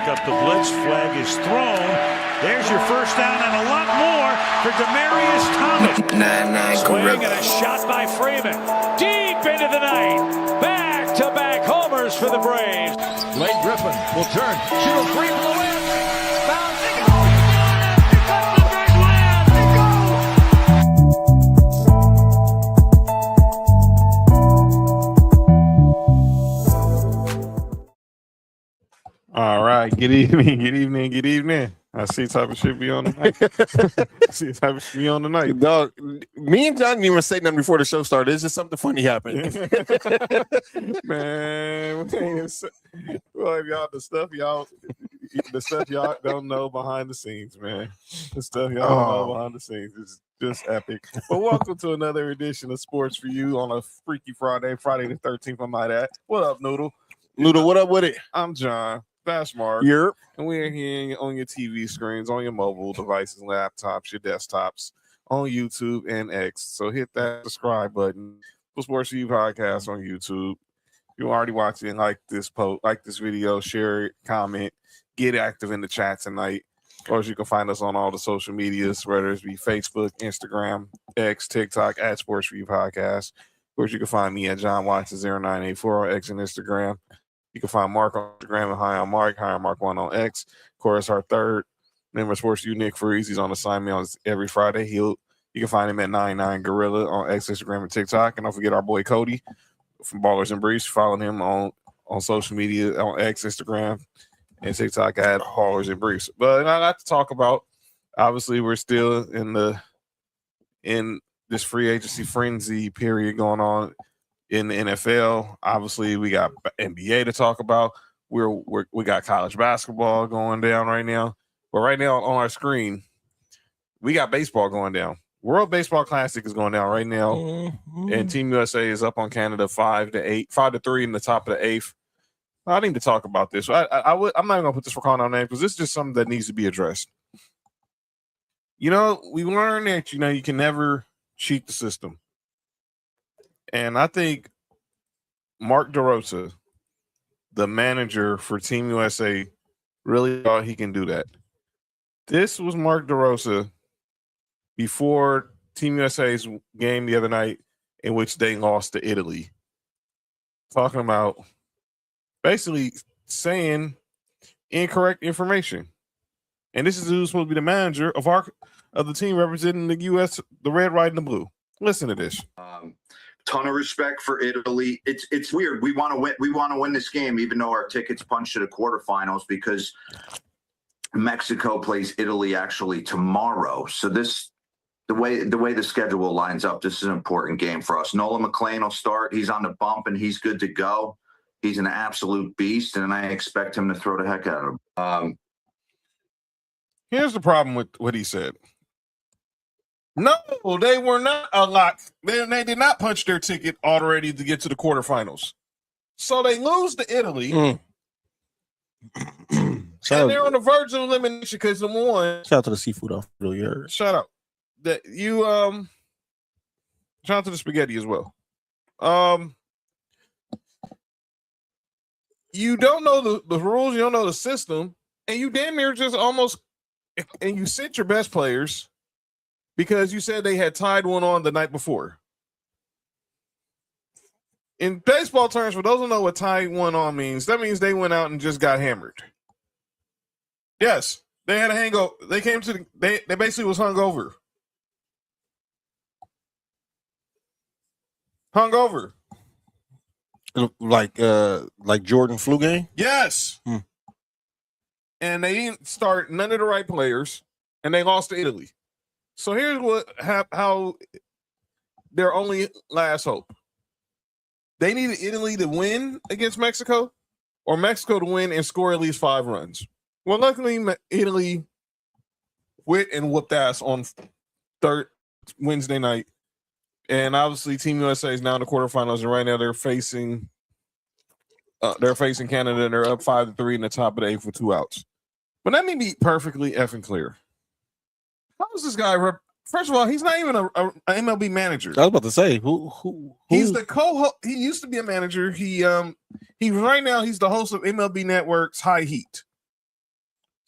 Pick up the blitz. Flag is thrown. There's your first down and a lot more for Demaryius Thomas. Swing and a shot by Freeman. Deep into the night. Back-to-back homers for the Braves. Blake Griffin will turn. Shoot a three for the win. Bounce. They go. Here comes the big win. They go. All right. Good evening. I see type of shit be on the night. Dog, me and John didn't even say nothing before the show started. It's just something funny happened. Man, well, y'all, the stuff y'all don't know behind the scenes, man. The stuff y'all don't know behind the scenes is just epic. But welcome to another edition of Sports4U on a Freaky Friday the 13th. I might add. What up, Noodle? Noodle, what up with it? I'm John. That's Mark. Yep. And we're here on your TV screens, on your mobile devices, laptops, your desktops, on YouTube and X. So hit that subscribe button for Sports4U podcast on YouTube. If you're already watching, like this video, share it, comment, get active in the chat tonight. Of course, you can find us on all the social medias, whether it be Facebook, Instagram, X, TikTok, at Sports4U podcast. Of course, you can find me at John Watson 0984 on X and Instagram. You can find Mark on Instagram at Hi on Mark1 on X. Of course, our third member of Sports4U, Nick Freeze, he's on assignment on every Friday. You can find him at 99 Gorilla on X, Instagram, and TikTok. And don't forget our boy Cody from Ballers and Briefs. Follow him on social media on X, Instagram, and TikTok at Ballers and Briefs. But I got to talk about, obviously, we're still in this free agency frenzy period going on in the NFL. Obviously, we got NBA to talk about. We got college basketball going down right now. But right now on our screen, we got baseball going down. World Baseball Classic is going down right now. Mm-hmm. And Team USA is up on Canada 5-3 in the top of the eighth. I need to talk about this. I'm not going to put this for calling on name because this is just something that needs to be addressed. We learned that, you can never cheat the system. And I think Mark DeRosa, the manager for Team USA, really thought he can do that. This was Mark DeRosa before Team USA's game the other night in which they lost to Italy. Talking about basically saying incorrect information. And this is who's supposed to be the manager of the team representing the U.S., the red, white, and the blue. Listen to this. Ton of respect for Italy. It's weird. We want to win. We want to win this game, even though our tickets punched to the quarterfinals, because Mexico plays Italy actually tomorrow. So the way the schedule lines up, this is an important game for us. Nolan McLean will start. He's on the bump and he's good to go. He's an absolute beast, and I expect him to throw the heck out of him. Here's the problem with what he said. No, they were not a lot. They did not punch their ticket already to get to the quarterfinals. So they lose to Italy. And they're on the verge of elimination because number one. Shout out to the seafood off earlier. Shout out. Shout out to the spaghetti as well. You don't know the rules, you don't know the system, and you damn near just almost and you sent your best players. Because you said they had tied one on the night before. In baseball terms, for those who know what tied one on means, that means they went out and just got hammered. Yes, they had a hangover. They came to they basically was hungover. Hungover. Like Jordan flu game? Yes. And they didn't start none of the right players, and they lost to Italy. So here's how their only last hope. They needed Italy to win against Mexico or Mexico to win and score at least 5 runs. Well, luckily, Italy whooped ass on Wednesday night. And obviously, Team USA is now in the quarterfinals. And right now, they're facing Canada, and they're up 5-3 in the top of the eighth with 2 outs. But let me be perfectly effing clear. How is this guy? First of all, he's not even an MLB manager. I was about to say who? He's the co-host. He used to be a manager. He right now he's the host of MLB Network's High Heat.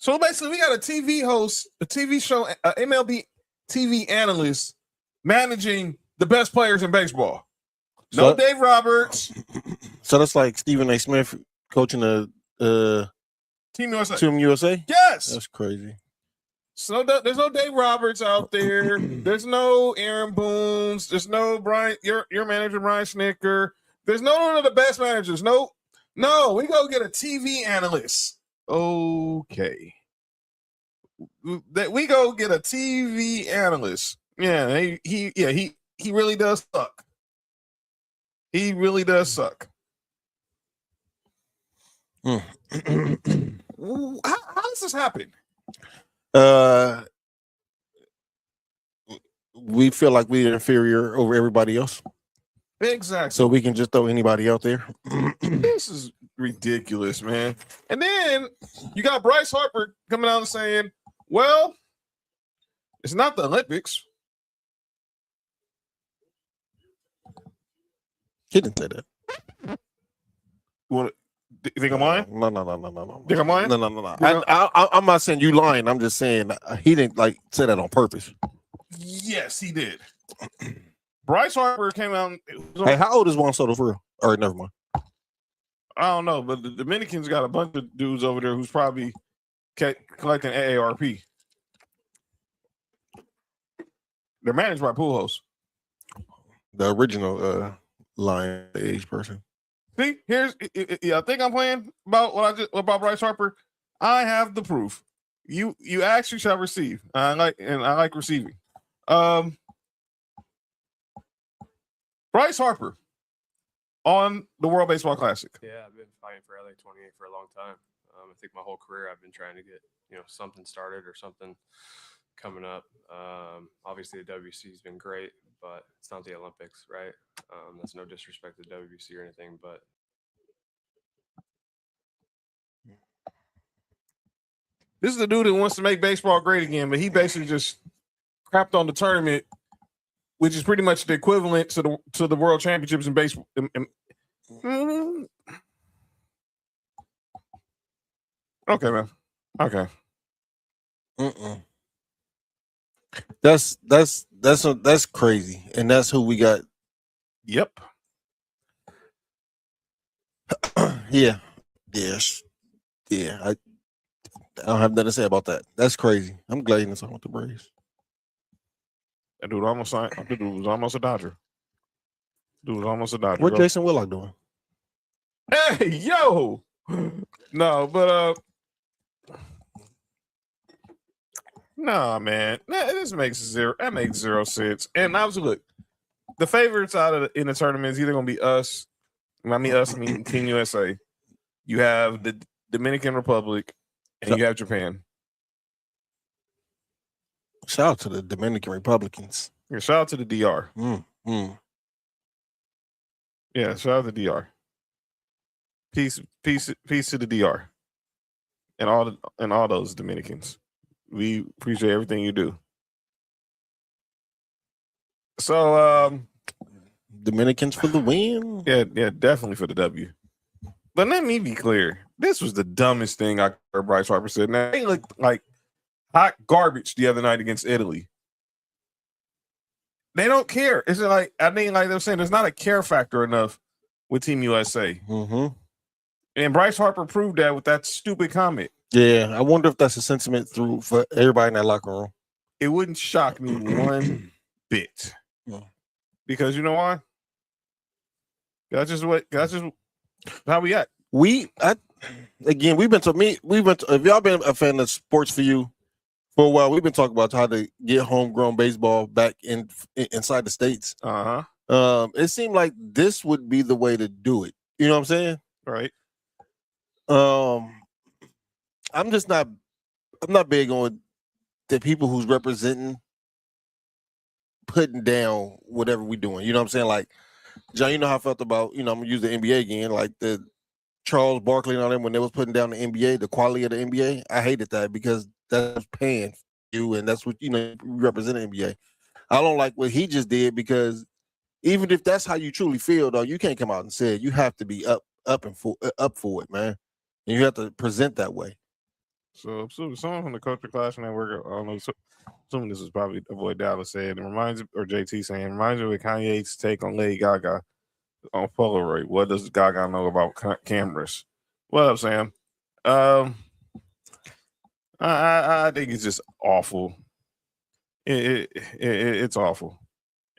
So basically, we got a TV host, a TV show, MLB TV analyst managing the best players in baseball. No Dave Roberts. So that's like Stephen A. Smith coaching the Team USA. Team USA? Yes. That's crazy. So there's no Dave Roberts out there. There's no Aaron Boone's. There's no Brian, your manager, Brian Snicker. There's no one of the best managers. No, we go get a TV analyst. Okay. That we go get a TV analyst. Yeah, he really does suck. He really does suck. How does this happen? We feel like we're inferior over everybody else. Exactly. So we can just throw anybody out there. This is ridiculous, man. And then you got Bryce Harper coming out and saying, well, it's not the Olympics. He didn't say that. You think I'm lying? No. Think I'm lying? No. I'm not saying you lying. I'm just saying he didn't say that on purpose. Yes, he did. Bryce Harper came out. Hey, how old is Juan Soto for real? All right, never mind. I don't know, but the Dominicans got a bunch of dudes over there who's probably collecting AARP. They're managed by Pujols. The original Lion age person. See, I think I'm playing about Bryce Harper. I have the proof. You ask, you shall receive. I like receiving. Bryce Harper on the World Baseball Classic. Yeah, I've been fighting for LA 28 for a long time. I think my whole career I've been trying to get something started or something coming up. Obviously the WC has been great, but it's not the Olympics, right? That's no disrespect to WBC or anything, but this is the dude that wants to make baseball great again, but he basically just crapped on the tournament, which is pretty much the equivalent to the World Championships in baseball. Okay, man. Okay. That's crazy, and that's who we got. Yep. Yeah. I don't have nothing to say about that. That's crazy. I'm glad you're talking with the Braves. That dude almost signed. Dude was almost a Dodger. What Jason Willock doing? Hey, yo. No, but no, man. This makes zero. That makes zero sense. And obviously, look, the favorites in the tournament is either going to be us. I mean Team USA. You have the Dominican Republic, and you have Japan. Shout out to the Dominican Republicans. Yeah, shout out to the DR. Yeah, shout out to the DR. Peace to the DR, and all those Dominicans. We appreciate everything you do. So, Dominicans for the win. Yeah, definitely for the W. But let me be clear. This was the dumbest thing I heard Bryce Harper said. Now, they looked like hot garbage the other night against Italy. They don't care. It's like, I think like they're saying, there's not a care factor enough with Team USA. And Bryce Harper proved that with that stupid comment. Yeah, I wonder if that's a sentiment for everybody in that locker room. It wouldn't shock me one bit. Because you know why? That's just how we act. If y'all been a fan of Sports4U for a while, we've been talking about how to get homegrown baseball back inside the states. It seemed like this would be the way to do it. You know what I'm saying? Right. I'm not big on the people who's representing putting down whatever we're doing. You know what I'm saying? Like, John, you know how I felt about, I'm gonna use the NBA again, like the Charles Barkley and all them when they was putting down the NBA, the quality of the NBA. I hated that because that's paying you, and that's what you represent the NBA. I don't like what he just did because even if that's how you truly feel, though, you can't come out and say it. You have to be up for it, man, and you have to present that way. So someone from the Culture Clash Network, I don't know, assuming this is probably Avoid Dallas said, it reminds, or JT saying, reminds me of Kanye's take on Lady Gaga on Polaroid. What does Gaga know about cameras? What up, Sam? I think it's just awful. It's awful,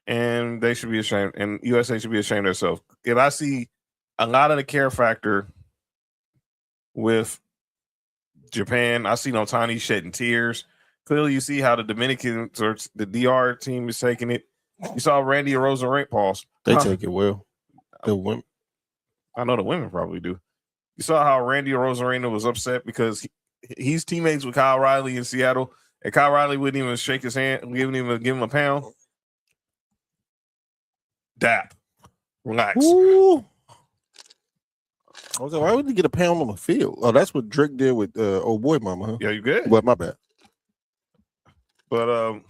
and they should be ashamed. And USA should be ashamed of themselves. If I see a lot of the care factor with Japan, I see Otani shedding tears. Clearly, you see how the Dominicans or the DR team is taking it. You saw Randy Rosarena pause. They take it well. The women. I know the women probably do. You saw how Randy Rosarena was upset because he's teammates with Kyle Riley in Seattle, and Kyle Riley wouldn't even shake his hand, wouldn't even give him a pound. Dap. Relax. Ooh. I was like, why would you get a pound on the field? Oh, that's what Drake did with old boy mama, huh? Yeah, you good? But my bad. But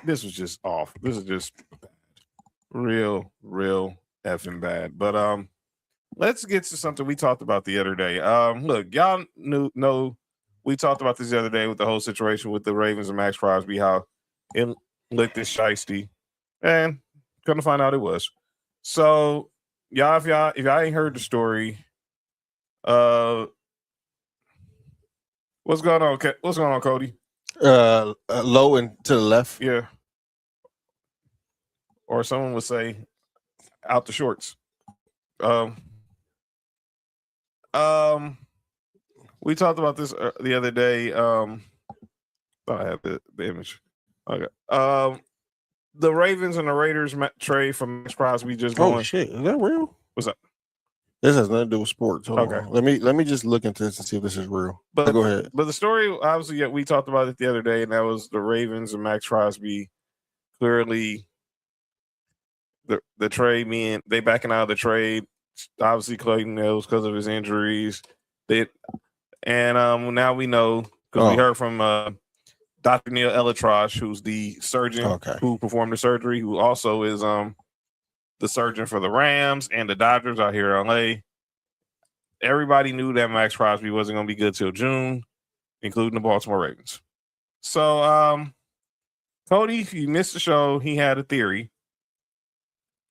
this was just off. This is just bad. Real effing bad. But let's get to something we talked about the other day. Look, y'all know we talked about this the other day with the whole situation with the Ravens and Maxx Crosby, how it looked this shiesty, and couldn't find out it was. So y'all, if y'all ain't heard the story, what's going on? What's going on, Cody? Low and to the left. Yeah. Or someone would say out the shorts. We talked about this the other day. Thought I had the image. Okay. The Ravens and the Raiders trade from Maxx Crosby just going. Oh shit, is that real? What's up? This has nothing to do with sports. Hold Okay. on. Let me just look into this and see if this is real. But go ahead. But the story, obviously, yeah, we talked about it the other day, and that was the Ravens and Maxx Crosby. Clearly, the trade mean they backing out of the trade. Obviously, Clayton knows because of his injuries. Now we know because we heard from Dr. Neil Elatrosh, who's the surgeon who performed the surgery, who also is the surgeon for the Rams and the Dodgers out here in LA. Everybody knew that Maxx Crosby wasn't going to be good till June, including the Baltimore Ravens. So, Cody, if you missed the show, he had a theory.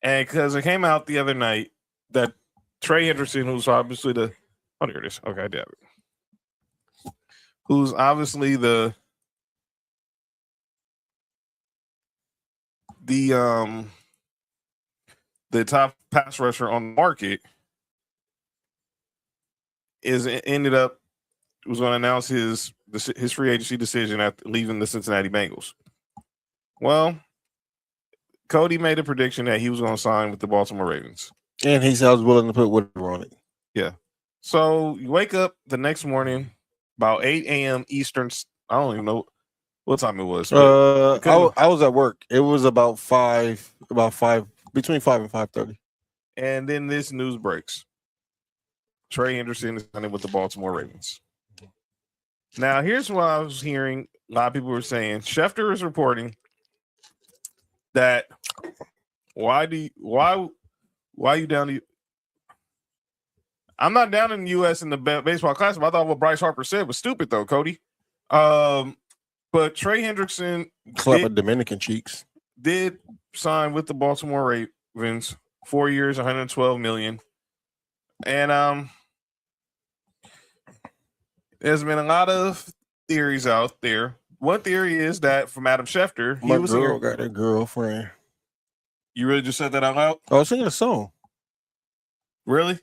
And because it came out the other night that Trey Hendrickson, who's obviously the – oh, there it is. Okay, I did it. Who's obviously the top pass rusher on the market was going to announce his free agency decision after leaving the Cincinnati Bengals. Well, Cody made a prediction that he was going to sign with the Baltimore Ravens. And he said I was willing to put whatever on it. Yeah. So you wake up the next morning about 8 a.m. Eastern. I don't even know what time it was. I was at work. It was about 5, between 5 and 5:30. And then this news breaks. Trey Hendrickson is signing with the Baltimore Ravens. Now, here's what I was hearing. A lot of people were saying. Schefter is reporting that why you down to? I'm not down in the U.S. in the baseball class, but I thought what Bryce Harper said was stupid, though, Cody. But Trey Hendrickson clapping Dominican cheeks did sign with the Baltimore Ravens, 4 years, $112 million, and there's been a lot of theories out there. One theory is that from Adam Schefter, my girl got a girlfriend. You really just said that out loud? I was singing a song. Really?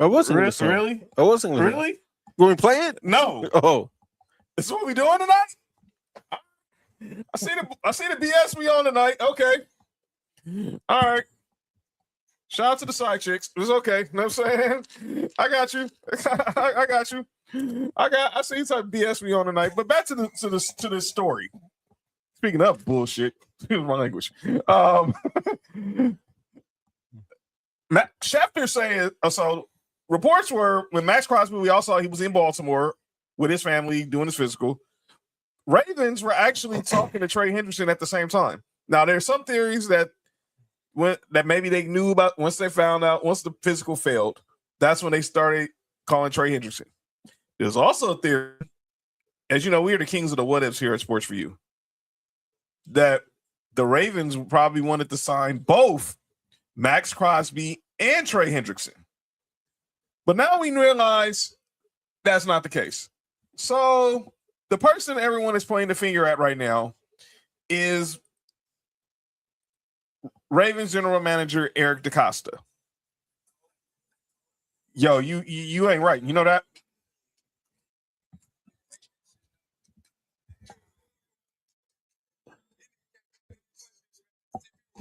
I was singing a song. Really? I was singing. Really? Will we play it? No. Oh, this is what we doing tonight? I see the BS we on tonight. Okay. All right. Shout out to the side chicks. It was okay. You know what I'm saying? I got you. I got you. I see type of BS we on tonight. But back to this story. Speaking of bullshit, excuse my language. Schefter saying so. Reports were when Maxx Crosby, we all saw he was in Baltimore with his family doing his physical. Ravens were actually talking to Trey Hendrickson at the same time. Now, there's some theories that maybe they knew about once they found out, once the physical failed, that's when they started calling Trey Hendrickson. There's also a theory, as you know, we are the kings of the what ifs here at Sports4U, that the Ravens probably wanted to sign both Maxx Crosby and Trey Hendrickson. But now we realize that's not the case. So the person everyone is pointing the finger at right now is Ravens general manager Eric DeCosta. Yo, you ain't right. You know that?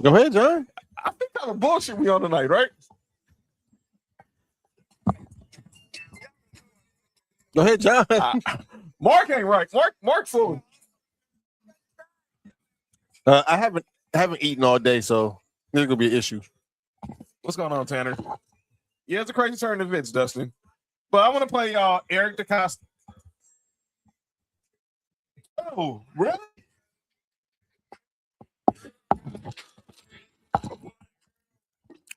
Go ahead, John. I think kind of bullshit we on tonight, right? Go ahead, John. Mark ain't right. Mark fool. I haven't eaten all day, so there's gonna be an issue. What's going on, Tanner? Yeah, it's a crazy turn of events, Dustin. But I want to play y'all Eric DeCosta. Oh, really?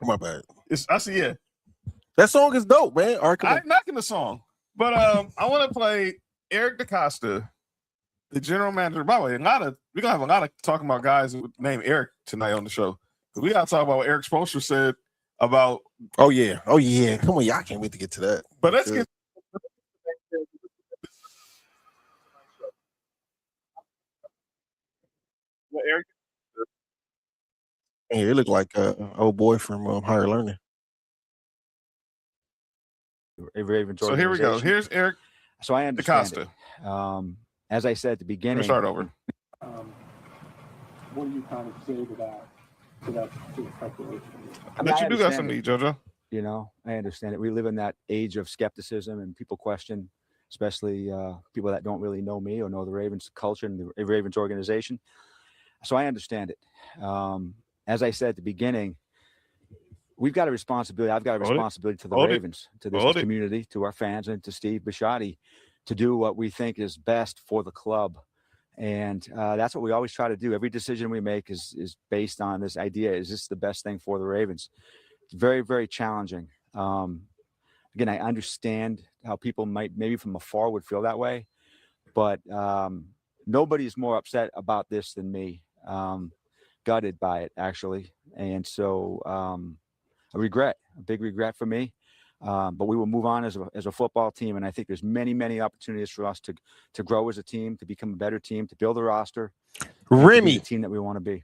My bad. I see. Yeah, That song is dope, man. All right, come on. I'm knocking the song, but I want to play Eric DeCosta, the general manager. By the way, we're gonna have a lot of talking about guys named Eric tonight on the show. Because we gotta talk about what Eric Spoelstra said about. Oh yeah. Come on, y'all can't wait to get to that. But let's get. What Eric? Hey, it looked like an old boy from Higher Learning. So here we go. Here's Eric. So I understand DeCosta. it. As I said at the beginning, Start over. What do you kind of say to that speculation? I bet you do got something to eat, JoJo. You know, I understand it. We live in that age of skepticism, and people question, especially people that don't really know me or know the Ravens culture and the Ravens organization. So I understand it. As I said at the beginning, we've got a responsibility. I've got a responsibility to the Ravens, to this community, to our fans, and to Steve Bisciotti to do what we think is best for the club. And that's what we always try to do. Every decision we make is based on this idea. Is this the best thing for the Ravens? It's very, very challenging. Again, I understand how people might maybe from afar would feel that way, but nobody's more upset about this than me. Gutted by it, actually. And so a big regret for me. But we will move on as a football team. And I think there's many, many opportunities for us to grow as a team, to become a better team, to build a roster. Remy, the team that we want to be.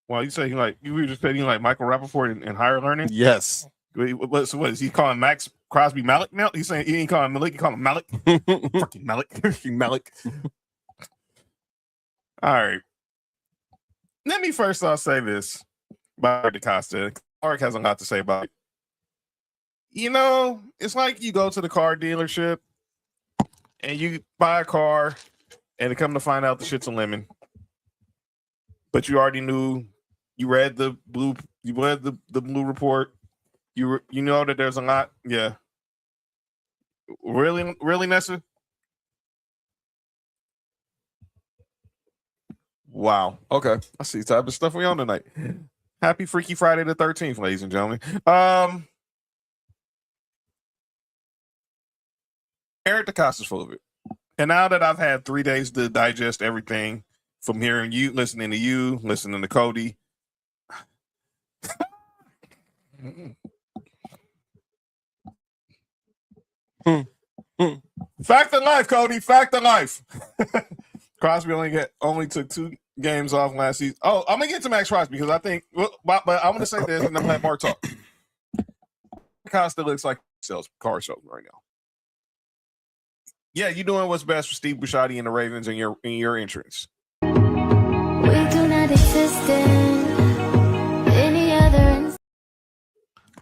Well, you say you were just saying like Michael Rappaport and Higher Learning? yes. What is he calling Maxx Crosby Malik now? He's saying he ain't calling Malik, he calling him Malik. Fucking Malik. Malik. All right. Let me first off say this about DeCosta. Clark has a lot to say about it. You know, it's like you go to the car dealership and you buy a car and come to find out the shit's a lemon. But you already knew, you read the blue report. You know that there's a lot. Yeah. Really, Nessa? Wow. Okay. I see the type of stuff we on tonight. Happy Freaky Friday the 13th, ladies and gentlemen. Eric DeCosta's full of it. And now that I've had 3 days to digest everything from hearing you, listening to Cody. Fact of life, Cody. Fact of life. Crosby only took 2 games off last season. Oh, I'm gonna get to Maxx Crosby because I think, but I'm gonna say this and then let Mark talk. Costa looks like he sells car shows right now. Yeah, you're doing what's best for Steve Bisciotti and the Ravens in your entrance. We do not exist in any other.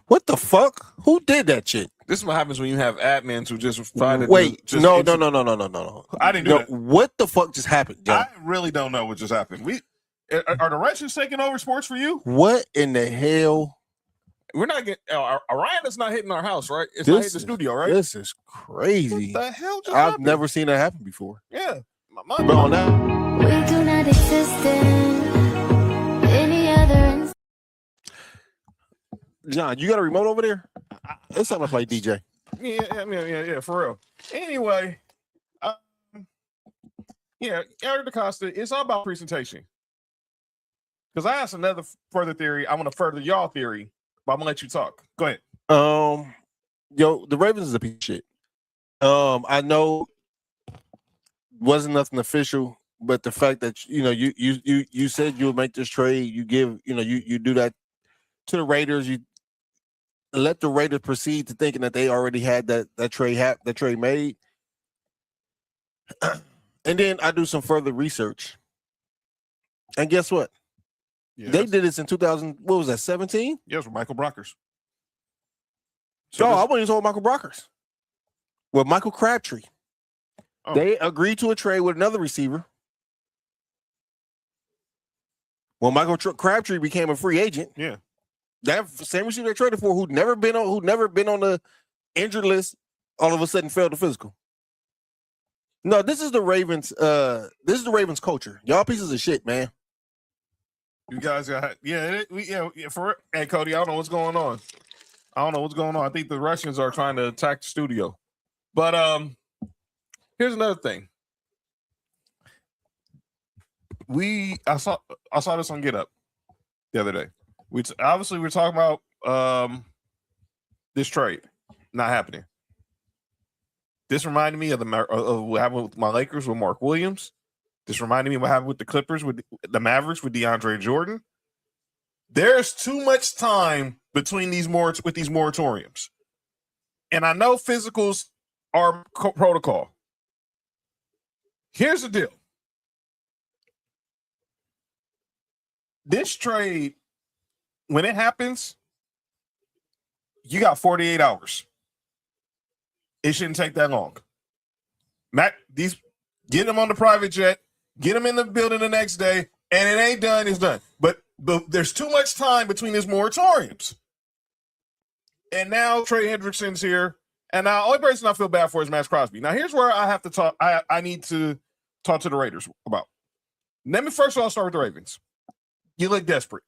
What the fuck? Who did that shit? This is what happens when you have admins who just find it. Wait, no. I didn't do that. What the fuck just happened, John? I really don't know what just happened. Are the Russians taking over Sports4U? What in the hell? We're not getting Orion is not hitting our house, right? It's not hitting the studio, right? This is crazy. What the hell just I've happened? never seen that happen before. Yeah. But on that, We do not exist in any other. John, you got a remote over there? It's time to play DJ. Yeah, for real. Anyway, Eric DaCosta, it's all about presentation. Because I have another further theory. I want to further y'all theory, but I'm gonna let you talk. Go ahead. The Ravens is a piece of shit. I know wasn't nothing official, but the fact that you said you would make this trade, you give you do that to the Raiders, you let the Raiders proceed to thinking that they already had that trade made. And then I do some further research. And guess what? Yes. They did this in 2000, what was that, 17? Yes, with Michael Brockers. So I wasn't even talking Michael Brockers. With Michael Crabtree. Oh. They agreed to a trade with another receiver. When Michael Crabtree became a free agent, that same receiver they traded for, who'd never been on the injured list, all of a sudden failed the physical. No, this is the Ravens. This is the Ravens culture. Y'all pieces of shit, man. You guys got for hey Cody, I don't know what's going on. I think the Russians are trying to attack the studio. But here's another thing. I saw this on Get Up the other day. We're talking about this trade not happening. This reminded me of what happened with my Lakers with Mark Williams. This reminded me of what happened with the Clippers with the Mavericks with DeAndre Jordan. There's too much time between these moratoriums, and I know physicals are protocol. Here's the deal. This trade, when it happens, you got 48 hours. It shouldn't take that long. Get them on the private jet, get them in the building the next day, and it ain't done, it's done. But there's too much time between these moratoriums. And now Trey Hendrickson's here. And now the only person I feel bad for is Maxx Crosby. Now here's where I have to talk. I need to talk to the Raiders about. Let me first of all start with the Ravens. You look desperate.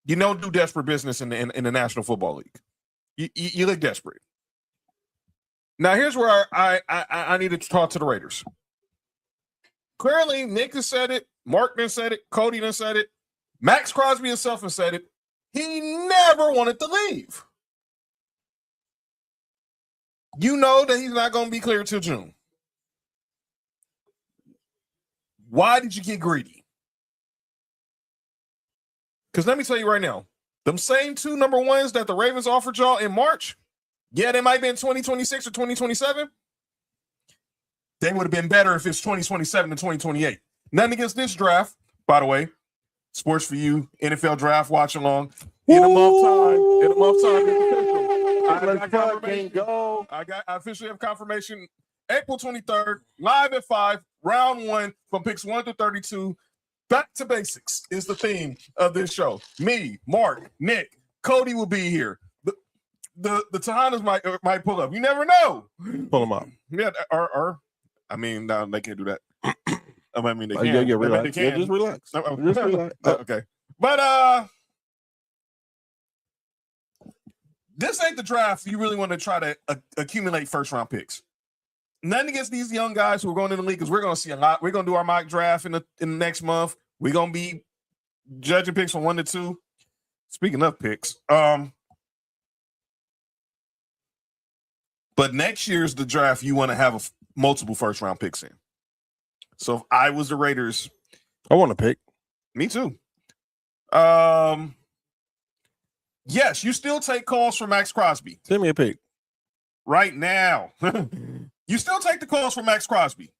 You don't do desperate business in the National Football League. You look desperate. Now here's where I need to talk to the Raiders. Clearly, Nick has said it. Mark has said it. Cody has said it. Maxx Crosby himself has said it. He never wanted to leave. You know that he's not going to be cleared till June. Why did you get greedy? Because let me tell you right now, them same two number ones that the Ravens offered y'all in March, yeah, they might be in 2026 or 2027. They would have been better if it's 2027 to 2028. Nothing against this draft, by the way. Sports4U, NFL draft, watch along. In a month time. I officially have confirmation. April 23rd, live at 5, round 1 from picks 1 to 32. Back to basics is the theme of this show. Me, Mark, Nick, Cody will be here. The Tejanas might pull up. You never know. Pull them up. Yeah, no, they can't do that. I mean, they can. Yeah, relax. They can. Just relax. Just relax. Okay. But this ain't the draft you really want to try to accumulate first-round picks. Nothing against these young guys who are going in the league, because we're going to see a lot. We're going to do our mock draft in the next month. We're going to be judging picks from 1 to 2. Speaking of picks, but next year's the draft you want to have multiple first-round picks in. So if I was the Raiders, I want to pick. Me too. Yes, you still take calls from Maxx Crosby. Send me a pick. Right now. You still take the calls from Maxx Crosby.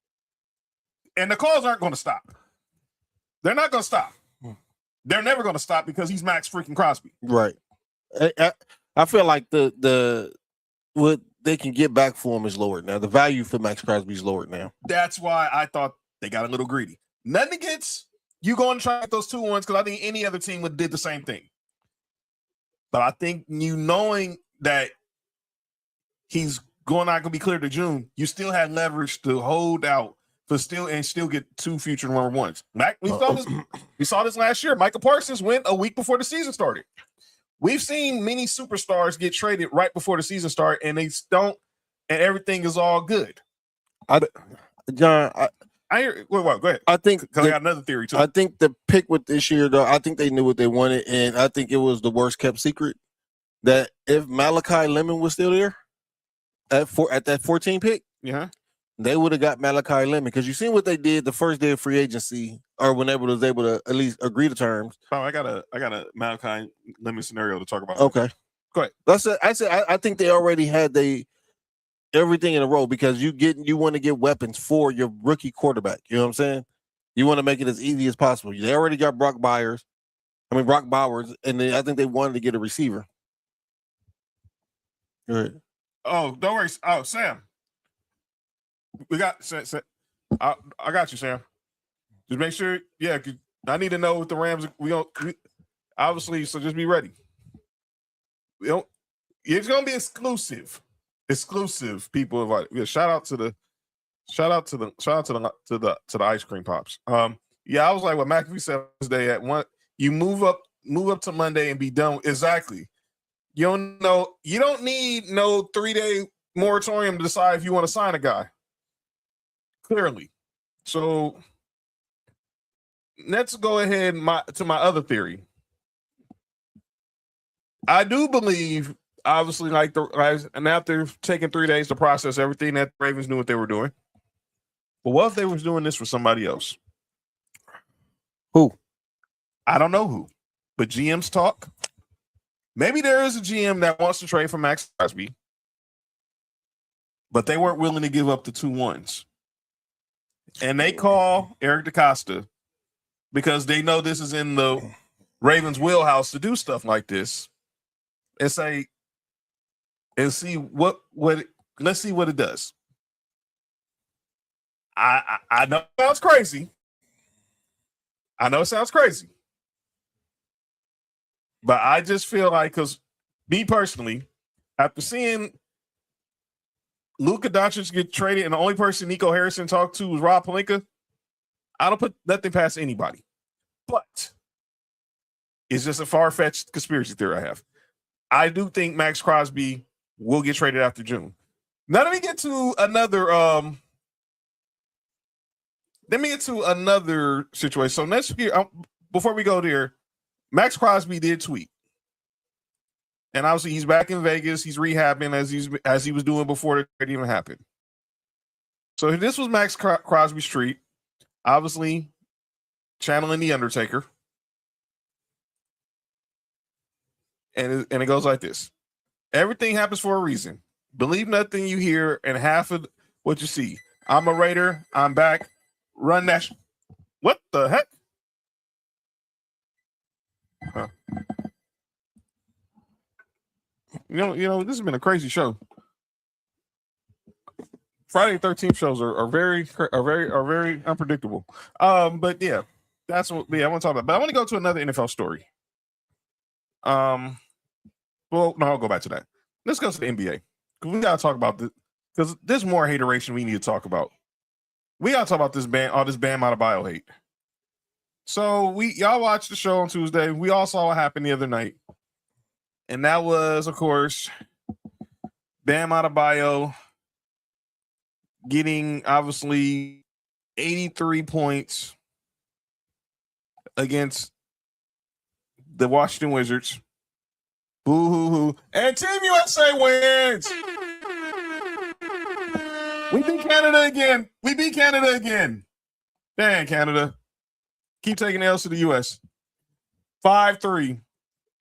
And the calls aren't going to stop. They're not going to stop. They're never going to stop because he's Maxx freaking Crosby. Right. I feel like the what they can get back for him is lowered now. The value for Maxx Crosby is lowered now. That's why I thought they got a little greedy. Nothing against you going to try to get those 2 ones, because I think any other team would have did the same thing. But I think knowing that he's not going to be cleared to June, you still had leverage to hold out for still get 2 future number ones. We saw this last year. Michael Parsons went a week before the season started. We've seen many superstars get traded right before the season start, and they don't, and everything is all good. John, I hear. Go ahead. I think Because I got another theory too. I think the pick with this year, though, I think they knew what they wanted, and I think it was the worst kept secret that if Malachi Lemon was still there at that 14 pick, they would have got Malachi Lemon, because you seen what they did the first day of free agency, or whenever was able to at least agree to terms. Oh, I got a Malachi Lemon scenario to talk about. Okay, go ahead. I think they already had everything in a row, because you want to get weapons for your rookie quarterback. You know what I'm saying? You want to make it as easy as possible. They already got Brock Bowers, and I think they wanted to get a receiver. Good. Oh, don't worry. Oh, Sam, we got. I got you, Sam. Just make sure. Yeah, I need to know what the Rams. Obviously, so just be ready. It's gonna be exclusive. People. Shout out to the ice cream pops. Yeah, I was like what McAfee said Wednesday at one. You move up to Monday and be done. Exactly. You don't need no 3-day moratorium to decide if you want to sign a guy. Clearly. So let's go ahead to my other theory. I do believe, obviously, and after taking 3 days to process everything, that the Ravens knew what they were doing. But what if they was doing this for somebody else? Who? I don't know who, but GMs talk. Maybe there is a GM that wants to trade for Maxx Crosby, but they weren't willing to give up the 2 1s. And they call Eric DeCosta because they know this is in the Ravens' wheelhouse to do stuff like this, and say, and see let's see what it does. I know it sounds crazy. But I just feel like, because me personally, after seeing Luka Doncic get traded and the only person Nico Harrison talked to was Rob Pelinka, I don't put nothing past anybody. But it's just a far-fetched conspiracy theory I have. I do think Maxx Crosby will get traded after June. Now let me get to another situation. So next year, before we go there, Maxx Crosby did tweet, and obviously he's back in Vegas. He's rehabbing as he was doing before the trade even happened. So this was Maxx Crosby's tweet, obviously channeling the Undertaker, and it goes like this: everything happens for a reason. Believe nothing you hear and half of what you see. I'm a Raider. I'm back. Run that. What the heck? Huh. You know, this has been a crazy show. Friday the 13th shows are very unpredictable. But yeah, that's what I want to talk about. But I want to go to another NFL story. Well, no, I'll go back to that. Let's go to the NBA. Because we gotta talk about this, because there's more hateration we need to talk about. We gotta talk about this Bam Adebayo hate. So y'all watched the show on Tuesday. We all saw what happened the other night. And that was, of course, Bam Adebayo getting obviously 83 points against the Washington Wizards. Boo hoo hoo. And Team USA wins. We beat Canada again. Dang, Canada. Keep taking L's to the U.S. 5-3.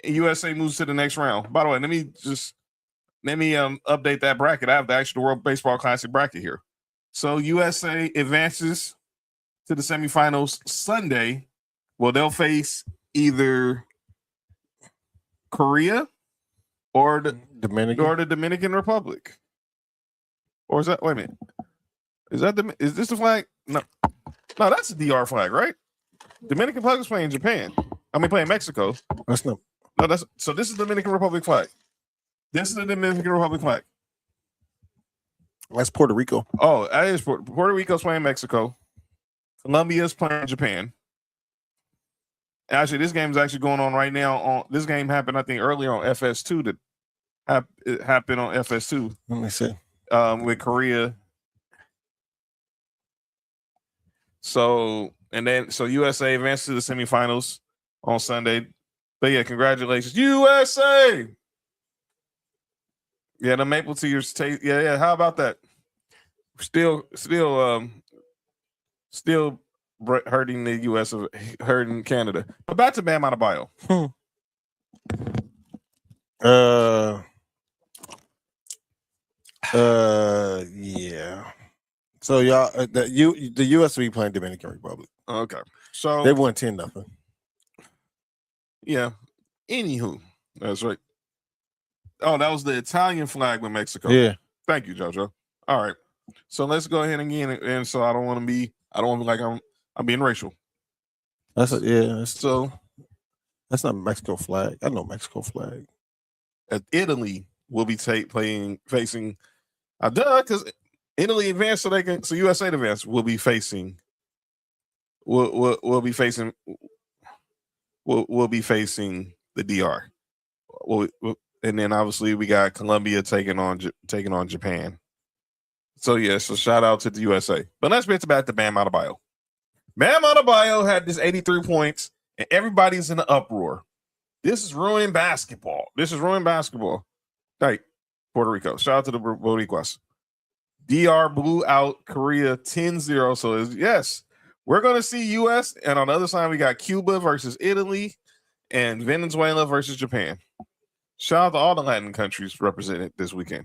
USA moves to the next round. By the way, let me update that bracket. I have the actual World Baseball Classic bracket here. So USA advances to the semifinals Sunday. Well, they'll face either Korea or the Dominican Republic. Or is that? Wait a minute. Is this the flag? No, that's the DR flag, right? Dominican Republic is playing Japan. Playing Mexico. That's not. No, so this is the Dominican Republic flag. This is the Dominican Republic flag. That's Puerto Rico. Oh, that is Puerto Rico's playing Mexico. Colombia's playing Japan. Actually, this game is actually going on right now. This game happened, I think, earlier on FS2. It happened on FS2. Let me see. With Korea. So USA advanced to the semifinals on Sunday. But yeah, congratulations, USA. Yeah, the maple tears taste. Yeah. How about that? Still hurting the U.S. of hurting Canada. But back to Bam Adebayo. Yeah. So y'all, the U.S. will be playing Dominican Republic. Okay, so they won 10-0. Yeah. Anywho, that's right. Oh, that was the Italian flag with Mexico. Yeah. Thank you, JoJo. All right. So let's go ahead again, and so I don't want to be like I'm being racial. That's not Mexico flag. I know Mexico flag. Italy will be facing because Italy advanced so USA advanced will be facing the DR. And then obviously we got Colombia taking on Japan. So shout out to the USA. But let's get back to Bam Adebayo. Bam Adebayo had this 83 points, and everybody's in an uproar. This is ruining basketball. Hey, Puerto Rico. Shout out to the Boricuas. DR blew out Korea 10-0. So yes, we're going to see U.S. And on the other side, we got Cuba versus Italy and Venezuela versus Japan. Shout out to all the Latin countries represented this weekend.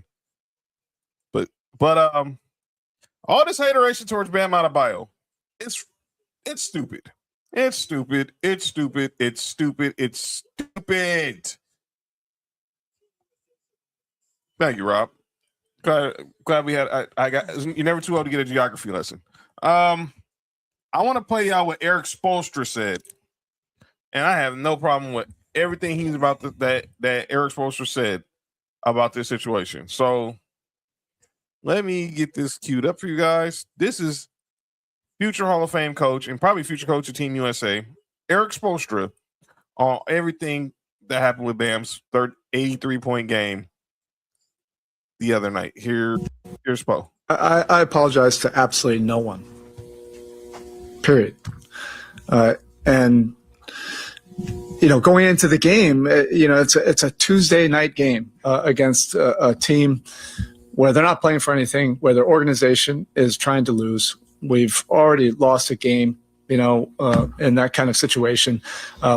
But all this hateration towards Bam Adebayo, it's stupid. It's stupid. It's stupid. It's stupid. It's stupid. Thank you, Rob. Glad we had. You're never too old to get a geography lesson. I want to play y'all what Eric Spoelstra said, and I have no problem with everything he's about that Eric Spoelstra said about this situation. So let me get this queued up for you guys. This is future Hall of Fame coach and probably future coach of Team USA, Eric Spoelstra, on everything that happened with Bam's 83-point game the other night. Here's Spo. I apologize to absolutely no one. Period. And going into the game, it's a Tuesday night game against a team where they're not playing for anything, where their organization is trying to lose. We've already lost a game, in that kind of situation.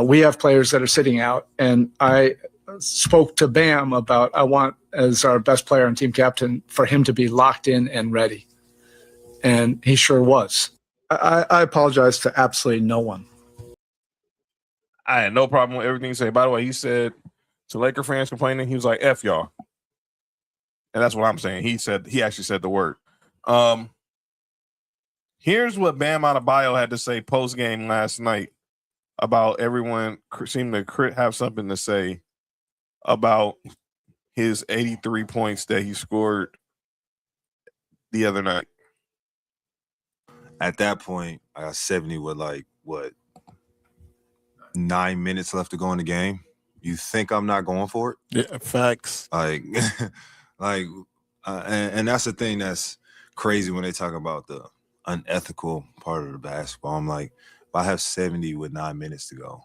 We have players that are sitting out, and I spoke to Bam about I want, as our best player and team captain, for him to be locked in and ready. And he sure was. I apologize to absolutely no one. I had no problem with everything he said. By the way, he said to Laker fans complaining, he was like, F y'all. And that's what I'm saying. He actually said the word. Here's what Bam Adebayo had to say post-game last night about everyone seemed to have something to say about his 83 points that he scored the other night. At that point, I got 70 with 9 minutes left to go in the game. You think I'm not going for it? Yeah, facts. And that's the thing that's crazy when they talk about the unethical part of the basketball. I'm like, if I have 70 with 9 minutes to go,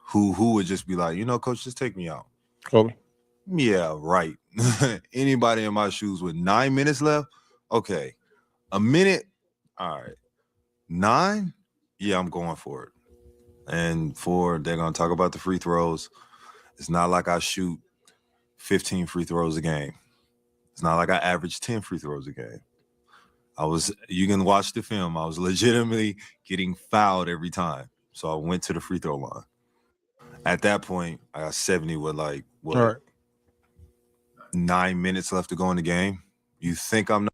who would just be like, coach, just take me out? Kobe. Yeah, right. Anybody in my shoes with 9 minutes left? Okay. A minute? All right. 9? Yeah, I'm going for it. And they're going to talk about the free throws. It's not like I shoot 15 free throws a game. It's not like I average 10 free throws a game. You can watch the film. I was legitimately getting fouled every time. So I went to the free throw line. At that point, I got 70 with 9 minutes left to go in the game. You think I'm not?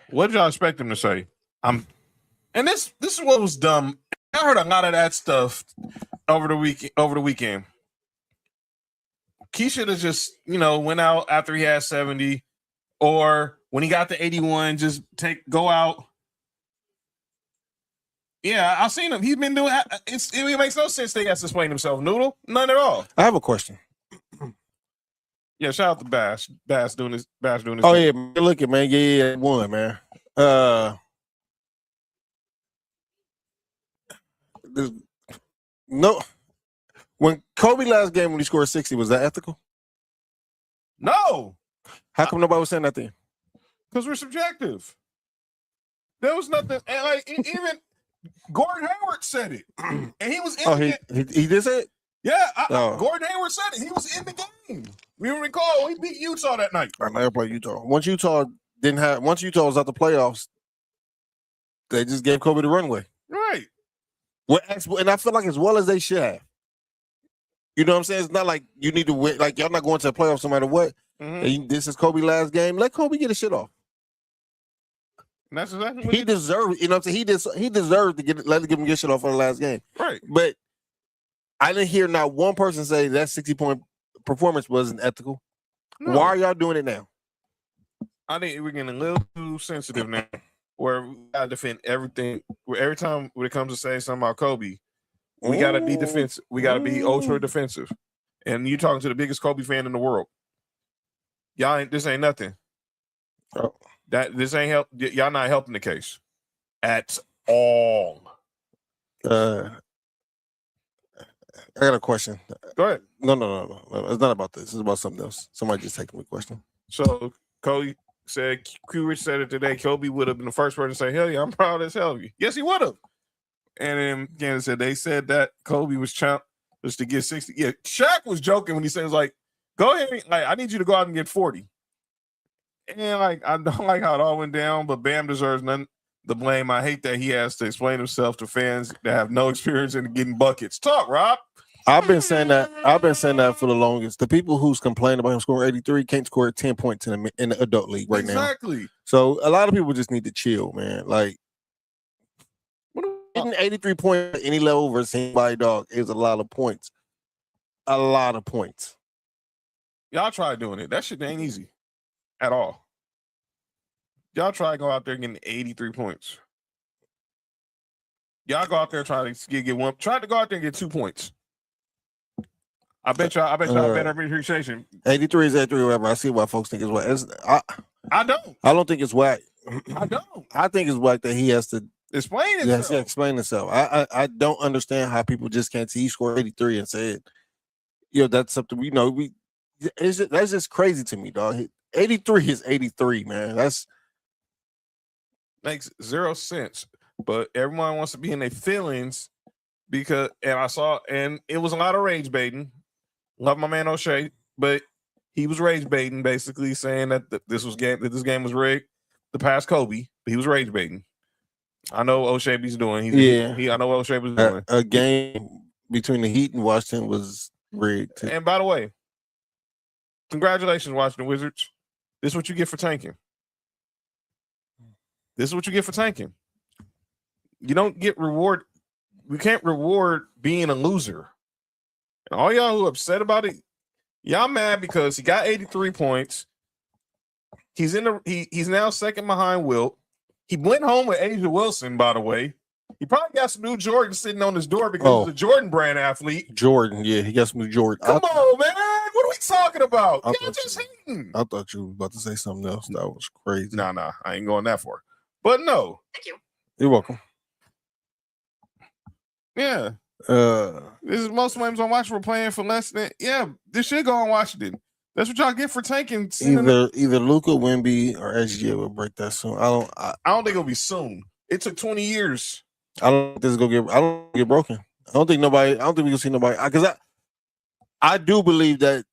What did y'all expect him to say? And this is what was dumb. I heard a lot of that stuff over the weekend. He should have just, went out after he had 70, or when he got to 81, just go out Yeah, I've seen him. He's been doing it makes no sense they got to explain himself, Noodle. None at all. I have a question. Yeah, shout out to Bash. Bash doing this. Oh, yeah, man. Look at man. Yeah, won, man. No. When Kobe last game when he scored 60, was that ethical? No. How come nobody was saying that then? Because we're subjective. There was nothing, and like even Gordon Hayward said it, and he was in the game. He did say it? Yeah, Gordon Hayward said it. He was in the game. We recall we beat Utah that night. I never played Utah. Once Utah was out the playoffs, they just gave Kobe the runway. Right. And I feel like as well as they should have. You know what I'm saying? It's not like you need to win. Like y'all not going to the playoffs no matter what. And this is Kobe's last game. Let Kobe get his shit off. And that's exactly what he deserved. You know what I'm saying? He deserved to give him get shit off for the last game. Right. But I didn't hear not one person say that 60-point performance wasn't ethical. No. Why are y'all doing it now? I think we're getting a little too sensitive now, where we gotta defend everything. Where every time when it comes to saying something about Kobe, we gotta be defensive. We gotta be ultra defensive. And you talking to the biggest Kobe fan in the world. This ain't nothing. Oh. This ain't help. Y'all not helping the case at all. I got a question. Go ahead. No. It's not about this. It's about something else. Somebody just taking my question. So Kobe said, Q Rich said it today. Kobe would have been the first person to say, "Hell yeah, I'm proud as hell of you." Yes, he would have. And then Candace said they said that Kobe was to get 60. Yeah, Shaq was joking when he says like, "Go ahead, like I need you to go out and get 40." And like I don't like how it all went down, but Bam deserves none the blame. I hate that he has to explain himself to fans that have no experience in getting buckets. Talk, Rob. I've been saying that for the longest. The people who's complaining about him scoring 83 can't score 10 points in the adult league right now. Exactly. So a lot of people just need to chill, man. Like getting 83 points at any level versus anybody, dog, is a lot of points. A lot of points. Y'all try doing it. That shit ain't easy at all. Y'all try to go out there getting 83 points. Y'all go out there try to get one. Try to go out there and get 2 points. I bet y'all a better appreciation. 83 is 83, whatever. I see why folks think it's whack. I don't. I don't think it's whack. I don't. I think it's whack that he has to explain himself. Yes, explain himself. I don't understand how people just can't see he scored 83 and say it. You know, that's something that's just crazy to me, dog. 83 is 83, man. That's makes zero sense. But everyone wants to be in their feelings and it was a lot of rage baiting. Love my man O'Shea, but he was rage baiting, basically saying that this game was rigged. The past Kobe, but he was rage baiting. I know O'Shea was doing. I know O'Shea was doing. A game between the Heat and Washington was rigged. And by the way, congratulations, Washington Wizards. This is what you get for tanking. You don't get reward. We can't reward being a loser. And all y'all who are upset about it, y'all mad because he got 83 points. He's now second behind Wilt. He went home with Asia Wilson, by the way. He probably got some new Jordan sitting on his door because he's a Jordan brand athlete. Jordan, yeah, he got some new Jordan. Come on, man. What are we talking about? Y'all just hating. I thought you were about to say something else. That was crazy. Nah. I ain't going that far. But no. Thank you. You're welcome. Yeah. This is most games on Washington were playing for less than. Yeah, this should go on Washington. That's what y'all get for tanking. Either Luka, Wemby, or SGA will break that soon. I don't think it'll be soon. It took 20 years. I don't think this is gonna get broken. I don't think we can see nobody because I do believe that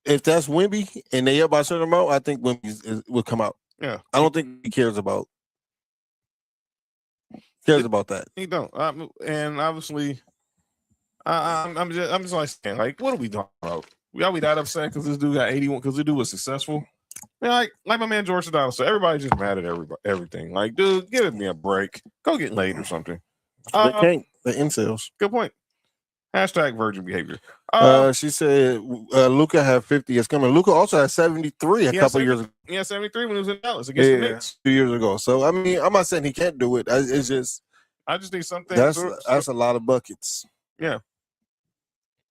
if that's Wemby and they up by a certain amount, I think Wemby will come out. Yeah. I don't think he cares about that. He don't. And obviously, I'm just like saying, like, what are we talking about? We all be that upset because this dude got 81 because the dude was successful. Yeah, like my man George Sedano. So everybody's just mad at everything. Like, dude, give me a break. Go get laid or something. They can't. The incels. Good point. Hashtag virgin behavior. She said Luka had 50. It's coming. Luka also had 73 a couple years ago. He had 73 when he was in Dallas against the Knicks 2 years ago. So I mean, I'm not saying he can't do it. It's just I just think some things. That's a lot of buckets. Yeah.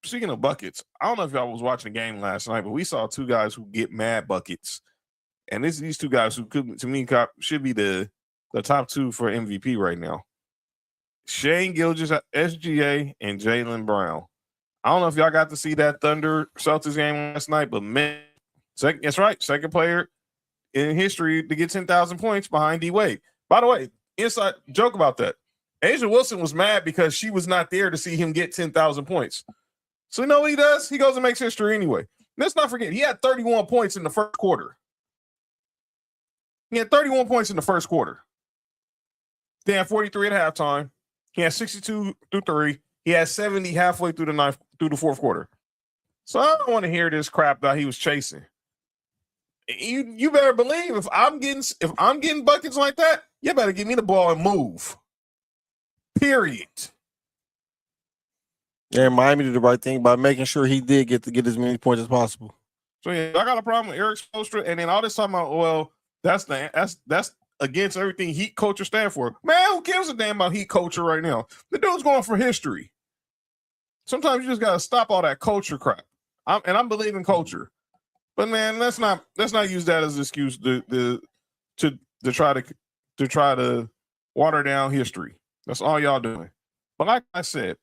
Speaking of buckets, I don't know if y'all was watching the game last night, but we saw two guys who get mad buckets, and these two guys who could, to me, should be the top two for MVP right now. Shane Gilgeous, SGA, and Jaylen Brown. I don't know if y'all got to see that Thunder Celtics game last night, but man, that's right, second player in history to get 10,000 points behind D Wade. By the way, inside joke about that. Asia Wilson was mad because she was not there to see him get 10,000 points. So you know what he does? He goes and makes history anyway. Let's not forget, he had 31 points in the first quarter. He had 31 points in the first quarter. They had 43 at halftime. He had 62 through 3. He had 70 halfway through the fourth quarter. So I don't want to hear this crap that he was chasing. You better believe if I'm getting buckets like that, you better give me the ball and move. Period. Yeah, Miami did the right thing by making sure he did get as many points as possible. So yeah, I got a problem with Eric Spoelstra, and then all this time about, well, that's against everything Heat culture stand for. Man, who gives a damn about Heat culture right now? The dude's going for history. Sometimes you just gotta stop all that culture crap. I'm believing culture, but man, let's not use that as an excuse to try to water down history. That's all y'all doing. But like I said,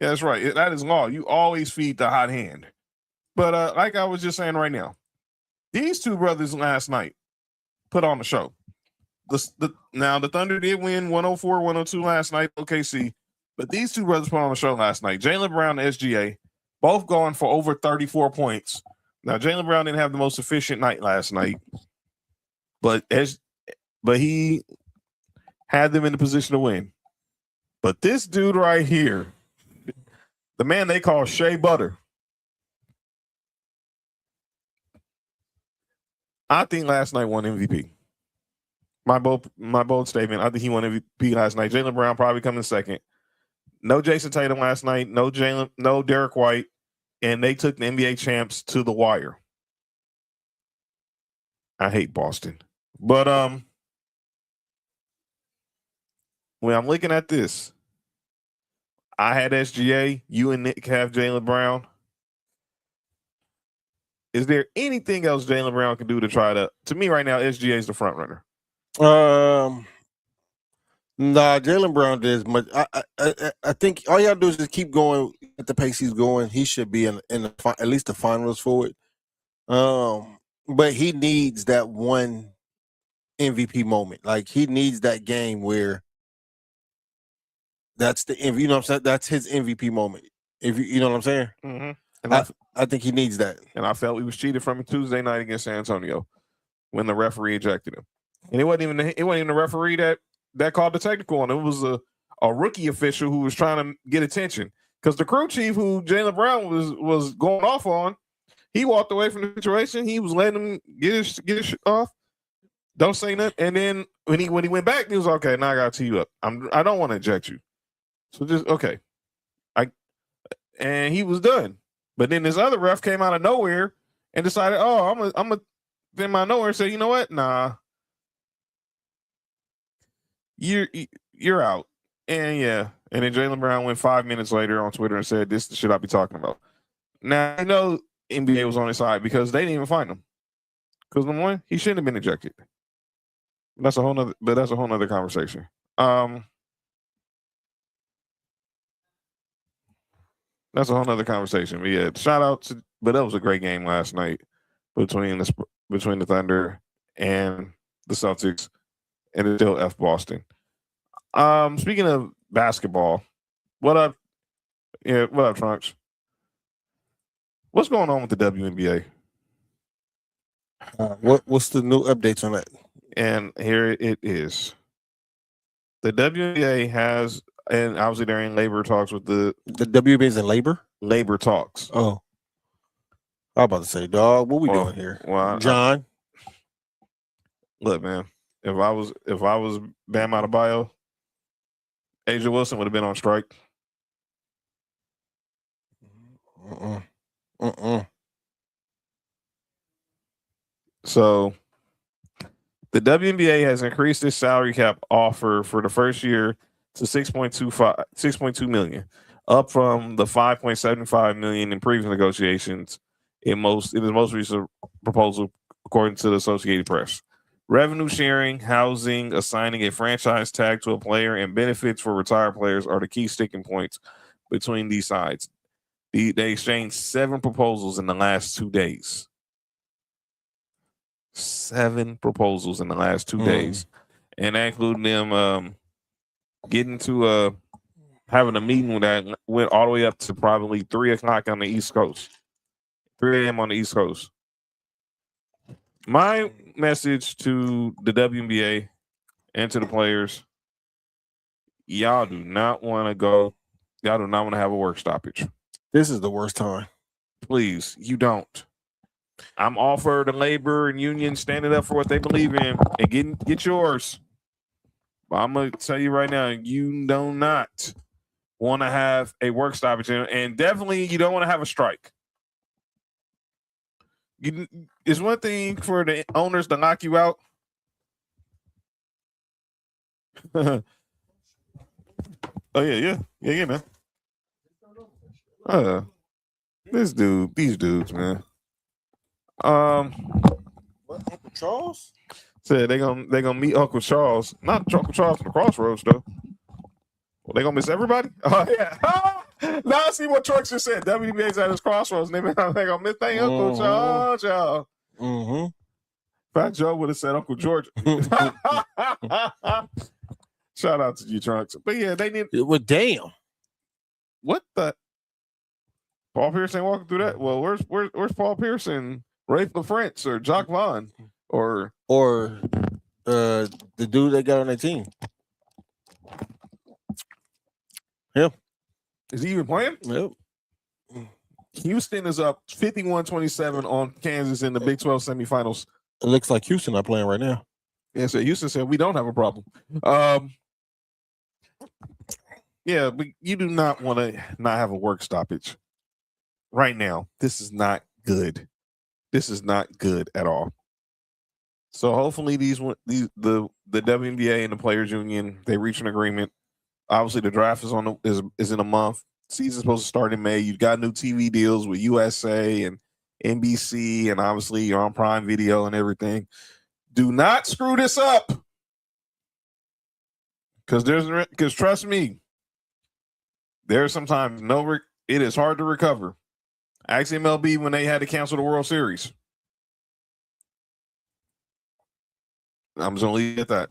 yeah, that's right. That is law. You always feed the hot hand. But like I was just saying right now, these two brothers last night put on the show. Now the Thunder did win 104-102 last night, OKC, but these two brothers put on the show last night. Jaylen Brown and SGA, both going for over 34 points. Now Jaylen Brown didn't have the most efficient night last night, but he had them in the position to win. But this dude right here, the man they call Shea Butter, I think last night won MVP. My bold statement. I think he won MVP last night. Jaylen Brown probably coming second. No Jason Tatum last night. No Derek White, and they took the NBA champs to the wire. I hate Boston, but when I'm looking at this, I had SGA. You and Nick have Jaylen Brown. Is there anything else Jaylen Brown can do to try to me right now, SGA is the front runner. Nah, Jaylen Brown did as much. I think all you gotta do is just keep going at the pace he's going. He should be in at least the finals for it. But he needs that one MVP moment. Like he needs that game where that's the you know what I'm saying. That's his MVP moment. If you know what I'm saying. Mm-hmm. And I think he needs that. And I felt he was cheated from him Tuesday night against San Antonio when the referee ejected him. And it wasn't even the referee that called the technical on him. It was a rookie official who was trying to get attention. Because the crew chief who Jaylen Brown was going off on, he walked away from the situation. He was letting him get his shit off. Don't say nothing. And then when he went back, he was okay. Now I got to tee you up. I don't want to eject you. So just okay. And he was done. But then this other ref came out of nowhere and decided, oh, I'm gonna then out of nowhere and say, you know what? Nah, you're out. And yeah, and then Jaylen Brown went 5 minutes later on Twitter and said, "This is the shit I be talking about." Now I know NBA was on his side because they didn't even find him. Because number one, he shouldn't have been ejected. That's a whole nother conversation. That's a whole nother conversation. But yeah, shout out to. But that was a great game last night between the Thunder and the Celtics, and it's still F Boston. Speaking of basketball, what up? Yeah, what up, Trunks? What's going on with the WNBA? What's the new updates on that? And here it is. The WNBA has, and obviously they're in labor talks with the WNBA is in labor talks. Oh, I was about to say, dog, what we doing here? Well, John, look, man, if I was Bam Adebayo, Asia Wilson would have been on strike. So The WNBA has increased its salary cap offer for the first year to 6.2 million, up from the 5.75 million in previous negotiations. In the most recent proposal, according to the Associated Press. Revenue sharing, housing, assigning a franchise tag to a player, and benefits for retired players are the key sticking points between these sides. They exchanged 7 proposals in the last 2 days. 7 proposals in the last 2 days, and that included them getting to having a meeting that went all the way up to probably 3 o'clock on the East Coast, 3 a.m. on the East Coast. My message to the WNBA and to the players: y'all do not want to go. Y'all do not want to have a work stoppage. This is the worst time. Please, you don't. I'm all for the labor and union standing up for what they believe in and get yours. But I'm gonna tell you right now, you do not want to have a work stoppage, and definitely you don't want to have a strike. It's one thing for the owners to knock you out. Oh yeah, man. These dudes, man. What, Uncle Charles? Said they gonna meet Uncle Charles. Not Uncle Charles from the Crossroads though. Well, they gonna miss everybody? Oh yeah. Now I see what Trucks just said. WNBA's at his Crossroads. They gonna miss their Uncle Charles, y'all. Mm-hmm. Fat Joe would have said Uncle George. Shout out to you, Trunks. But yeah, they need. Well, damn. What the? Paul Pierce ain't walking through that. Well, where's Paul Pierce and Rafe LaFrance or Jock Vaughn or the dude they got on their team? Him. Is he even playing? Yep. Houston is up 51-27 on Kansas in the Big 12 semifinals. It looks like Houston not playing right now. Yeah, so Houston said we don't have a problem. Yeah, but you do not want to not have a work stoppage right now. This is not good. This is not good at all. So hopefully the WNBA and the Players Union, they reach an agreement. Obviously, the draft is in a month. Season's supposed to start in May. You've got new TV deals with USA and NBC, and obviously you're on Prime Video and everything. Do not screw this up, because trust me, there's sometimes it is hard to recover. Ask MLB when they had to cancel the World Series. I'm just gonna leave it at that.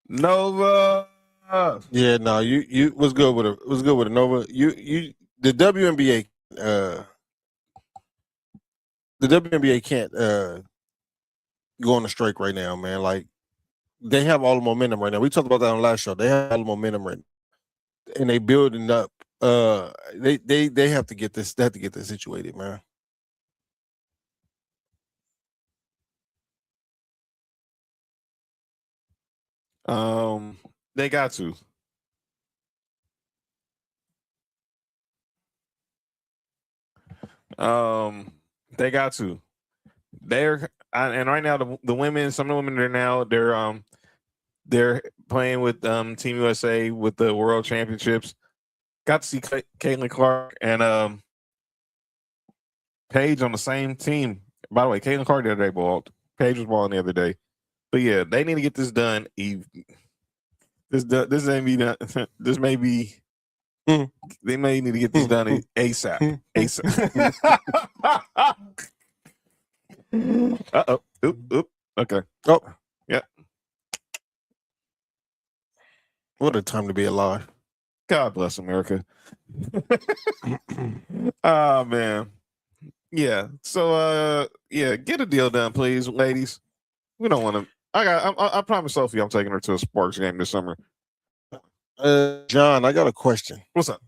Nova. Yeah, no, you was good with it. Nova. The WNBA can't go on a strike right now, man. Like, they have all the momentum right now. We talked about that on the last show. They have all the momentum right now, and they building up. They have to get this. They have to get this situated, man. They got to. They got to. And right now the women, some of the women they're playing with Team USA with the World Championships. Got to see Caitlin Clark and Paige on the same team. By the way, Caitlin Clark the other day balled. Paige was balling the other day. But yeah, they need to get this done. This may be done. This may be. They may need to get this done ASAP. Uh-oh. Oop. Okay. Oh. Yeah. What a time to be alive. God bless America. Oh man. Yeah. So get a deal done, please, ladies. We don't want to. I promise Sophie I'm taking her to a sports game this summer. John, I got a question. What's up?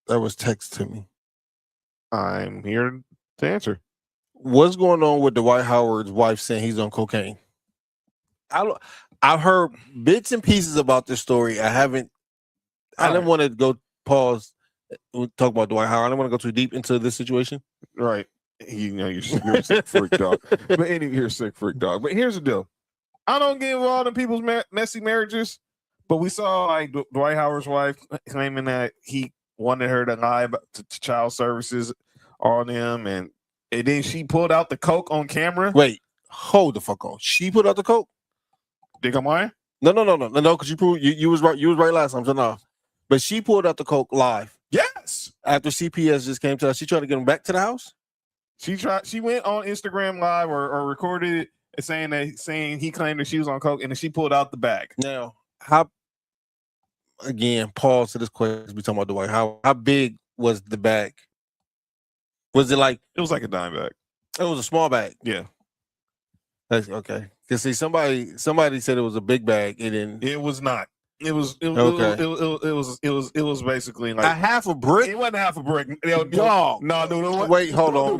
That was text to me. I'm here to answer. What's going on with Dwight Howard's wife saying he's on cocaine? I've heard bits and pieces about this story. I didn't want to go pause. Talk about Dwight Howard. I don't want to go too deep into this situation. Right. you're a sick freak dog. But anyway, you're a sick freak dog. But here's the deal. I don't get involved in people's messy marriages, but we saw like Dwight Howard's wife claiming that he wanted her to lie about to child services on him, and then she pulled out the coke on camera. Wait, hold the fuck on. She put out the coke? Think I'm lying? No, because you was right. You was right last time, so no. But she pulled out the coke live. Yes. After CPS just came to us, she tried to get him back to the house. She went on Instagram Live or recorded it saying he claimed that she was on coke, and then she pulled out the bag. Now, pause to this question. We talking about Dwight. How big was the bag? Was it like it was like a dime bag? It was a small bag. Yeah. That's okay. Cause see, somebody said it was a big bag, and then it was not. It was basically like a half a brick. It wasn't half a brick. Dog. No. Wait, hold on.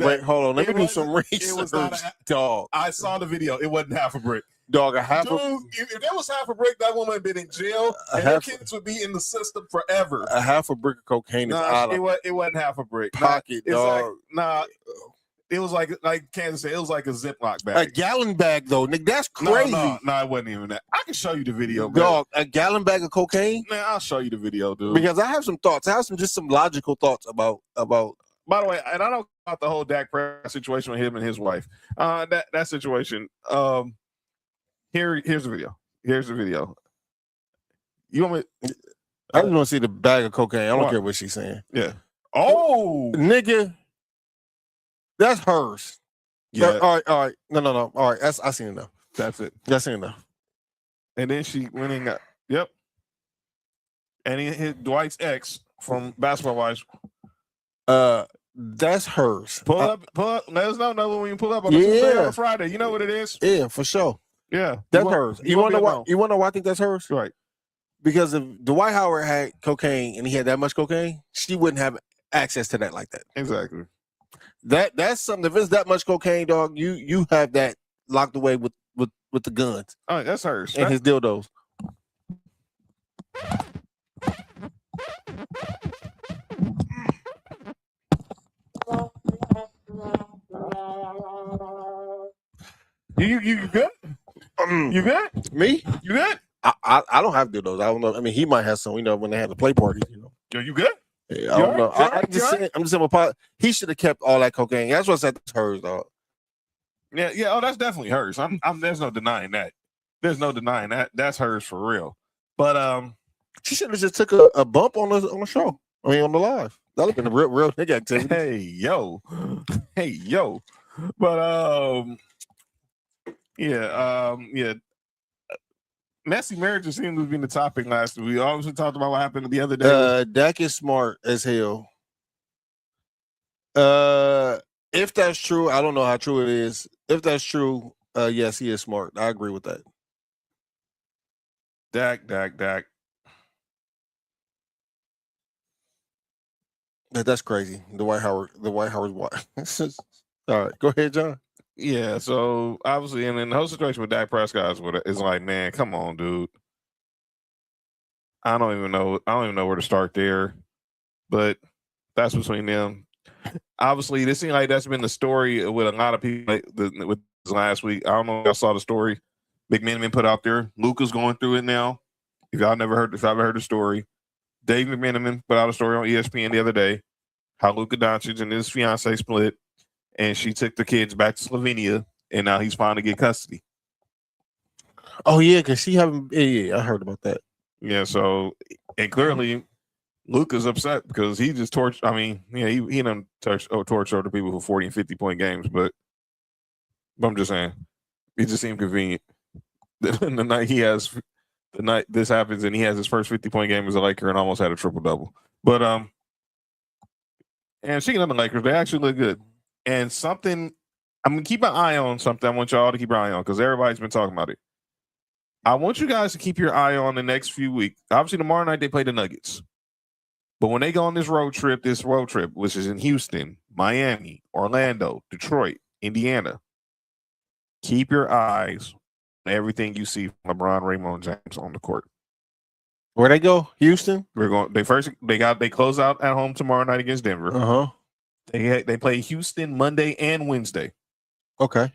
Let me do some research. It was not dog. I saw the video. It wasn't half a brick. Dog, a half. If that was half a brick, that woman had been in jail, and her kids would be in the system forever. A half a brick of cocaine is out of it wasn't half a brick. Pocket, dog. It was like Kansas said, it was like a Ziploc bag. A gallon bag, though, nigga. That's crazy. No, it wasn't even that. I can show you the video, dog. A gallon bag of cocaine? Man, I'll show you the video, dude. Because I have some thoughts. I have some logical thoughts about. By the way, and I don't know about the whole Dak Prescott situation with him and his wife. That situation. Here's the video. Here's the video. You want me? I just want to see the bag of cocaine. I don't care what she's saying. Yeah. Oh, nigga. That's hers. Yeah. All right. No. All right. I seen enough. That's it. That's enough. And then she went and got. Yep. And he hit Dwight's ex from Basketball Wives. That's hers. Pull up. Let us know when you pull up on Tuesday or Friday. You know what it is? Yeah, for sure. Yeah, that's hers. You want to know why? You want to know why I think that's hers? Right. Because if Dwight Howard had cocaine and he had that much cocaine, she wouldn't have access to that like that. Exactly. That's something. If it's that much cocaine, dog, you have that locked away with the guns. All right, that's hers. And his dildos. You good? You good? Me? You good? I don't have dildos. I don't know. I mean, he might have some. You know, when they had the play parties. You know. Yo, you good? Yeah, I don't know. I'm just saying. He should have kept all that cocaine. That's what I said. That's hers, dog. Yeah. Oh, that's definitely hers. There's no denying that. There's no denying that. That's hers for real. But she should have just took a bump on the show. I mean, on the live. That would have been a real nigga activity. Hey yo. But yeah. Messy marriages seemed to be the topic last week. We obviously talked about what happened the other day. Dak is smart as hell. If that's true, I don't know how true it is. If that's true, yes, he is smart. I agree with that. Dak. That's crazy. The White Howard's wife. All right, go ahead, John. Yeah, so obviously, and then the whole situation with Dak Prescott is like, man, come on, dude. I don't even know where to start there, but that's between them. Obviously, this seems like that's been the story with a lot of people with this last week. I don't know if y'all saw the story McMenamin put out there. Luka's going through it now. If y'all haven't heard the story, Dave McMenamin put out a story on ESPN the other day how Luka Doncic and his fiance split. And she took the kids back to Slovenia, and now he's finally get custody. Oh yeah, because she haven't. Yeah, I heard about that. Yeah, so and clearly Luka's upset because he just torched. I mean, yeah, he done torch other people for 40 and 50-point games, but I'm just saying, it just seemed convenient. The night this happens, and he has his first 50-point game as a Laker and almost had a triple double. But and speaking of the Lakers, they actually look good. And something, I'm going to keep an eye on something. I want y'all to keep your eye on because everybody's been talking about it. I want you guys to keep your eye on the next few weeks. Obviously, tomorrow night they play the Nuggets. But when they go on this road trip, which is in Houston, Miami, Orlando, Detroit, Indiana, keep your eyes on everything you see from LeBron, Raymond James on the court. Where they go? Houston? They close out at home tomorrow night against Denver. Uh-huh. They play Houston Monday and Wednesday. Okay.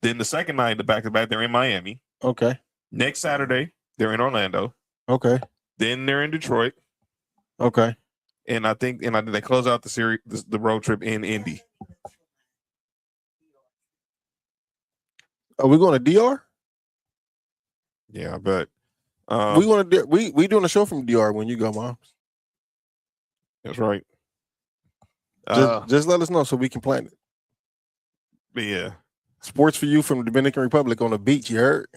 Then the second night, the back-to-back, they're in Miami. Okay. Next Saturday, they're in Orlando. Okay. Then they're in Detroit. Okay. And I think they close out the series, the road trip in Indy. Are we going to DR? Yeah, I bet. We want to. We doing a show from DR when you go, Mom. That's right. Just let us know so we can plan it. But yeah, Sports4U from the Dominican Republic on the beach. You heard?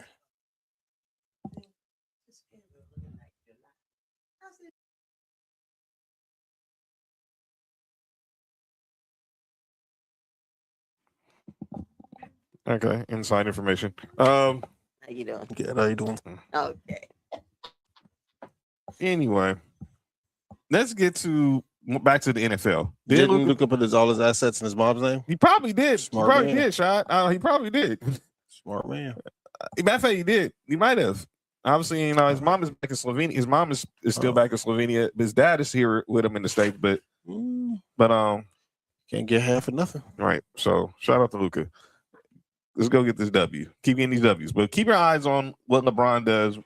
okay. Inside information. How you doing? Good. How you doing? Okay. Anyway, let's get back to the NFL. Didn't Luka put all his assets in his mom's name? He probably did. Smart he probably man. did, Shot. He probably did. Smart man. Matter of fact, he did. He might have. Obviously, his mom is back in Slovenia. His mom is still back in Slovenia. His dad is here with him in the States, but can't get half of nothing. Right. So shout out to Luka. Let's go get this W. Keep getting these W's, but keep your eyes on what LeBron does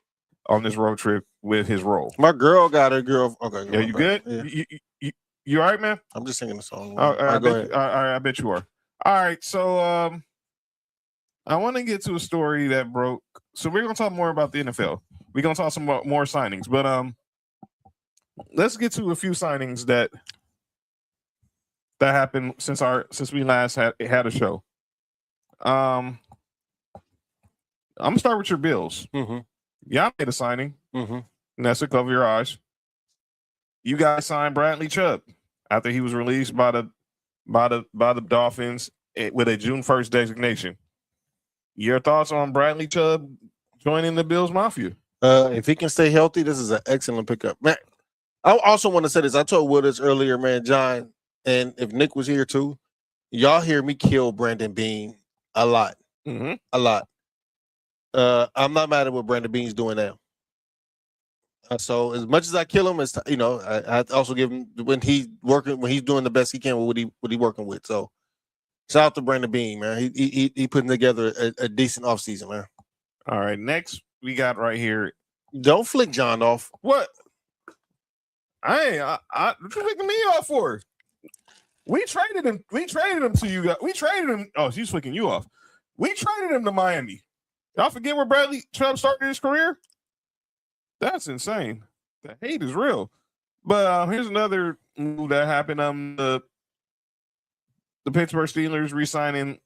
on this road trip with his role. My girl got her girl. Okay. Yeah, you good? Yeah. You all right, man? I'm just singing the song. I bet you are. All right. So I want to get to a story that broke. So we're gonna talk more about the NFL. We're gonna talk some more signings, but let's get to a few signings that happened since we last had a show. I'm gonna start with your Bills. Mm-hmm. Y'all made a signing. Mm-hmm. Nessa, cover your eyes. You guys signed Bradley Chubb after he was released by the Dolphins with a June 1st designation. Your thoughts on Bradley Chubb joining the Bills Mafia? If he can stay healthy, this is an excellent pickup. Man, I also want to say this. I told Willis earlier, man, John, and if Nick was here too, y'all hear me kill Brandon Bean a lot. Mm-hmm. A lot. I'm not mad at what Brandon Bean's doing now. So as much as I kill him, as I also give him when he's doing the best he can with what he working with. So shout out to Brandon Bean, man. He putting together a decent offseason, man. All right, next we got right here. Don't flick John off. What? What you flicking me off for? We traded him. We traded him to you guys. We traded him. Oh, he's flicking you off. We traded him to Miami. Y'all forget where Bradley Chubb started his career? That's insane. The hate is real. But here's another move that happened. The Pittsburgh Steelers re-signing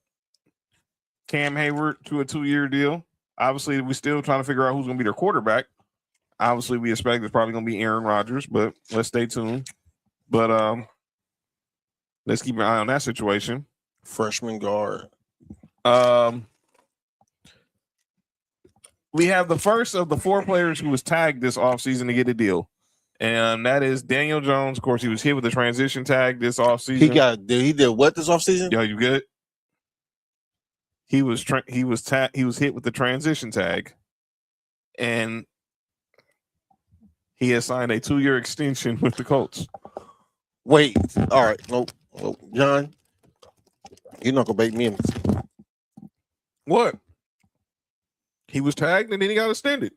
Cam Hayward to a 2-year deal. Obviously, we're still trying to figure out who's going to be their quarterback. Obviously, we expect it's probably going to be Aaron Rodgers, but let's stay tuned. But let's keep an eye on that situation. Freshman guard. We have the first of the 4 players who was tagged this offseason to get a deal. And that is Daniel Jones. Of course, he was hit with the transition tag this offseason. He did what this offseason? Yo, you good? He was hit with the transition tag. And he has signed a 2-year extension with the Colts. Wait. All right. Nope. John, you're not gonna bait me in this. What? He was tagged and then he got extended.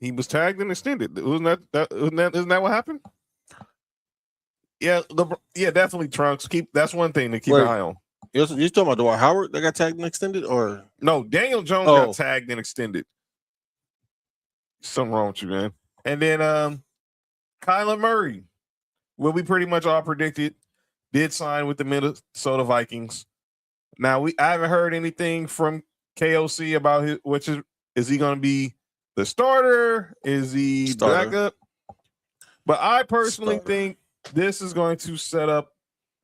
He was tagged and extended. Isn't that what happened? Yeah, definitely Trunks. That's one thing to keep an eye on. You talking about Dwight Howard that got tagged and extended, or no? Daniel Jones got tagged and extended. Something wrong with you, man. And then Kyler Murray, what we pretty much all predicted, did sign with the Minnesota Vikings. Now I haven't heard anything from KOC about is he going to be the starter? Is he backup? But I personally think this is going to set up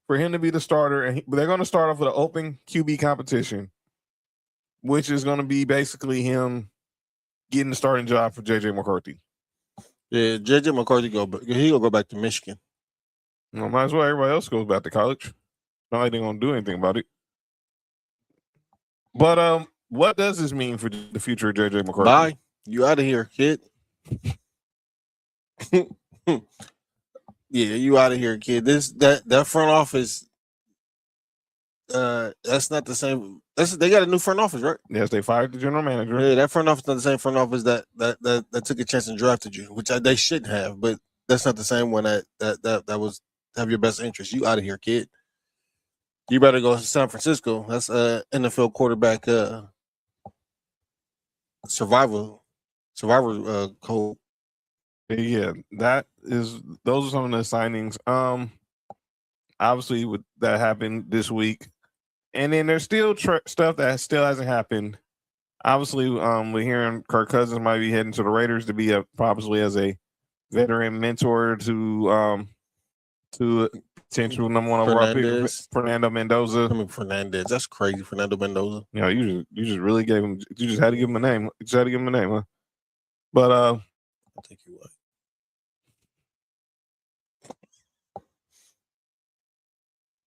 for him to be the starter, and they're going to start off with an open QB competition, which is going to be basically him getting the starting job for JJ McCarthy. Yeah, JJ McCarthy he'll go back to Michigan. Well, might as well. Everybody else goes back to college. Not like they're going to do anything about it. But what does this mean for the future of JJ McCarthy? Bye. You out of here, kid. Yeah, you out of here, kid. That front office. That's not the same. They got a new front office, right? Yes, they fired the general manager. Yeah, that front office not the same front office that took a chance and drafted you, which they shouldn't have. But that's not the same one that was have your best interest. You out of here, kid. You better go to San Francisco. That's NFL quarterback survivor code. Yeah, those are some of the signings. Obviously, with that happened this week, and then there's still stuff that still hasn't happened. Obviously, we're hearing Kirk Cousins might be heading to the Raiders to be probably as a veteran mentor to potential number one overall pick, Fernando Mendoza. I mean, Fernandez, that's crazy. Fernando Mendoza. You know, you just really gave him. You just had to give him a name. You just had to give him a name, huh? But I think you would.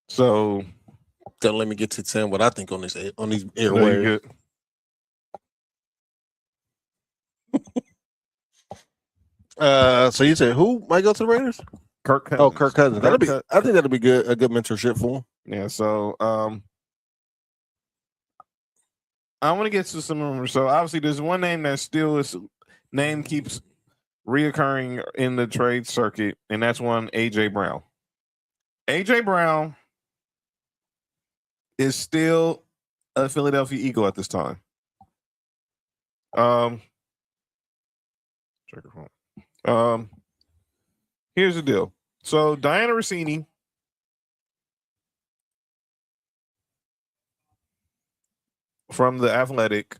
So don't let me get to saying what I think on these airwaves. So you said who might go to the Raiders? Kirk Cousins. Oh, Kirk Cousins. I think that'll be good. A good mentorship for him. Yeah. So I want to get to some rumors. So obviously, there's one name that still keeps reoccurring in the trade circuit, and that's one AJ Brown. AJ Brown is still a Philadelphia Eagle at this time. Here's the deal. So Diana Rossini from The Athletic,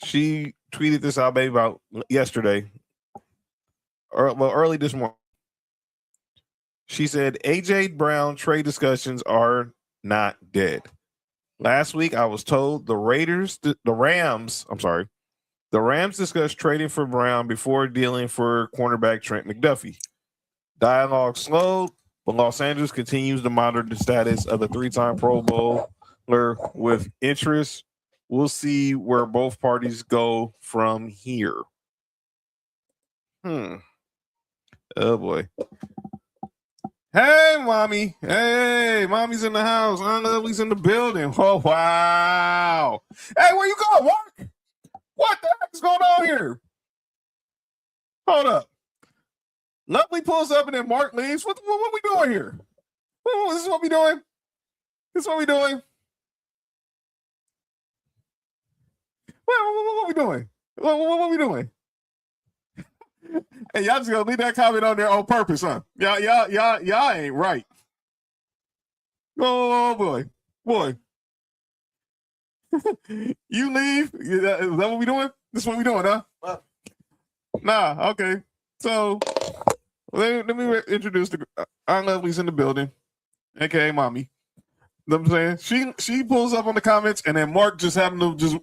she tweeted this out maybe about yesterday, or early this morning. She said, AJ Brown trade discussions are not dead. Last week, I was told the Rams discussed trading for Brown before dealing for cornerback Trent McDuffie. Dialogue slowed, but Los Angeles continues to monitor the status of the three-time Pro Bowler with interest. We'll see where both parties go from here. Oh, boy. Hey, mommy. Hey, mommy's in the house. I love he's in the building. Oh, wow. Hey, where you going, Mark? What the heck is going on here? Hold up. Lovely pulls up and then Mark leaves. What we doing here? This is what we doing? This is what we doing? What we doing? What we doing? Hey, y'all just gonna leave that comment on there on purpose, huh? Y'all ain't right. Oh boy. You leave? Is that what we doing? This is what we doing, huh? Nah, okay. So let me introduce our lovely's in the building, aka mommy. You know what I'm saying? She pulls up on the comments, and then Mark just happened to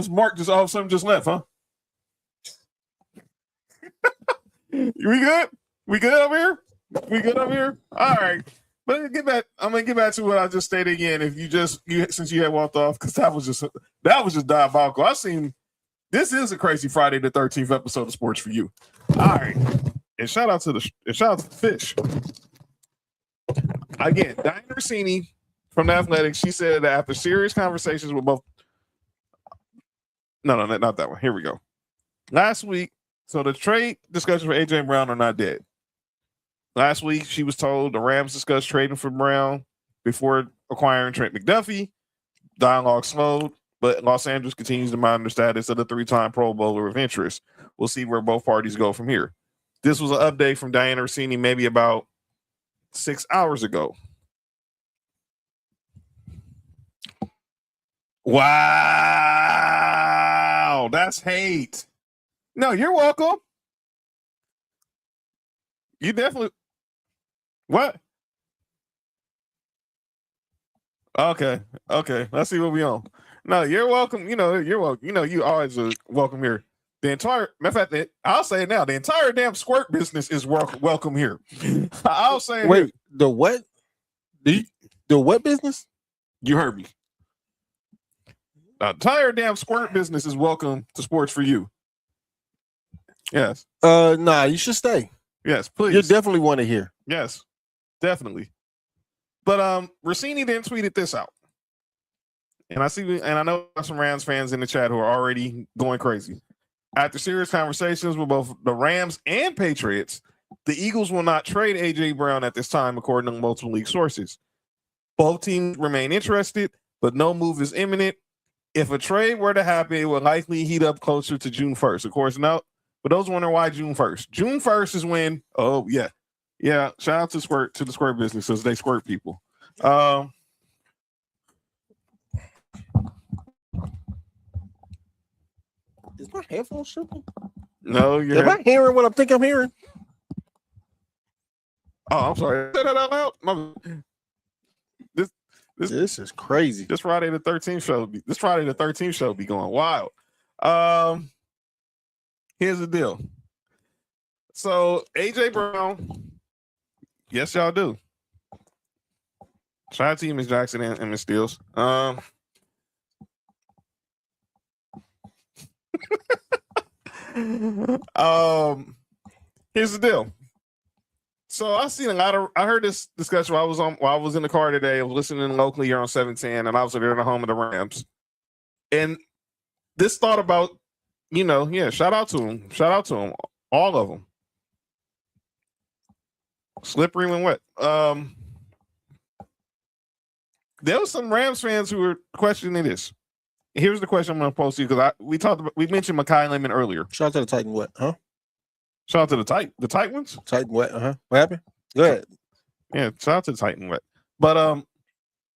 Mark just all of a sudden just left, huh? We good? We good over here? We good over here? All right. But I'm gonna get back to what I just stated again. If since you had walked off, because that was just diabolical. This is a crazy Friday the 13th episode of Sports4U. All right. And shout out to the fish. Again, Diana Rossini from The Athletic, she said that after serious conversations with both. No, not that one. Here we go. Last week, so the trade discussions for AJ Brown are not dead. Last week, she was told the Rams discussed trading for Brown before acquiring Trent McDuffie. Dialogue slowed, but Los Angeles continues to monitor the status of the three-time Pro Bowler of interest. We'll see where both parties go from here. This was an update from Diana Rossini maybe about 6 hours ago. Wow, that's hate. No, you're welcome. You definitely. What? Okay. Let's see what we on. No, you're welcome. You're welcome. You always are welcome here. The entire, matter of fact, I'll say it now. The entire damn squirt business is welcome here. I'll say. Wait, here. the what? The what business? You heard me. entire damn squirt business is welcome to Sports4U. Yes. Nah, you should stay. Yes, please. You definitely want to hear. Yes, definitely. But Rossini then tweeted this out. And I know some Rams fans in the chat who are already going crazy. After serious conversations with both the Rams and Patriots, the Eagles will not trade A.J. Brown at this time, according to multiple league sources. Both teams remain interested, but no move is imminent. If a trade were to happen, it would likely heat up closer to June 1st. Of course, no. But those wondering why June 1st. June 1st is when, yeah. Shout out to the squirt business because they squirt people. Is my headphones tripping? No, Am I hearing what I think I'm hearing? Oh, I'm sorry. Say that out loud. This is crazy. This Friday the 13th show be going wild. Here's the deal. So AJ Brown, yes, y'all do. Shout out to you, Ms. Jackson and Ms. Steels. Here's the deal. So I heard this discussion while I was in the car today. I was listening locally here on 710, and obviously they're in the home of the Rams. And this thought about, shout out to them, all of them. Slippery when wet. There was some Rams fans who were questioning this. Here's the question I'm going to pose to you because we mentioned Mekhi Lemon earlier. Shout out to the Titan what, huh? Shout out to the Titans. Titan what, What happened? Go ahead. Yeah, shout out to the Titan what. But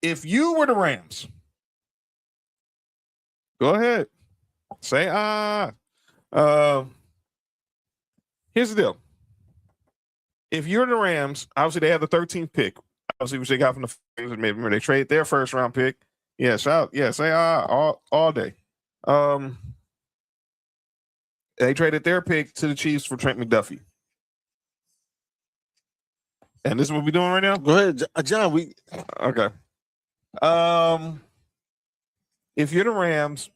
if you were the Rams, go ahead. Say here's the deal. If you're the Rams, obviously they have the 13th pick. Obviously, which they got from the remember they traded their first round pick. Yeah, say all day. They traded their pick to the Chiefs for Trent McDuffie. And this is what we're doing right now? Go ahead, John. Okay. If you're the Rams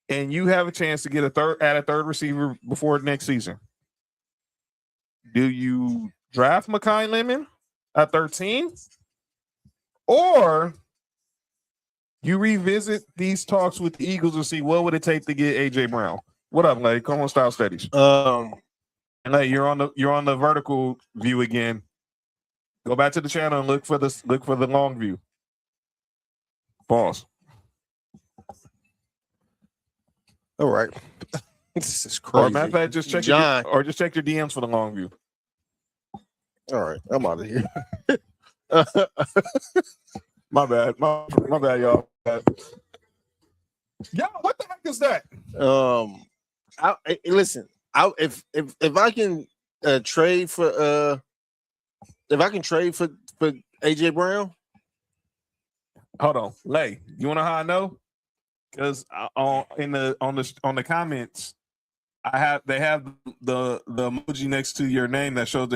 and you have a chance to get a third receiver before next season, do you draft Mekhi Lemon at 13? Or you revisit these talks with the Eagles and see what would it take to get A.J. Brown? What up, Lay? Come on, Style Studies. And Lay, you're on the vertical view again. Go back to the channel and look for the long view. Pause. All right. This is crazy. Or matter of fact, just check John. just check your DMs for the long view. All right, I'm out of here. My bad, y'all. Yo, what the heck is that? Listen. If I can trade for AJ Brown. Hold on, Lay. You want to know how I know? Because on the comments, they have the emoji next to your name that shows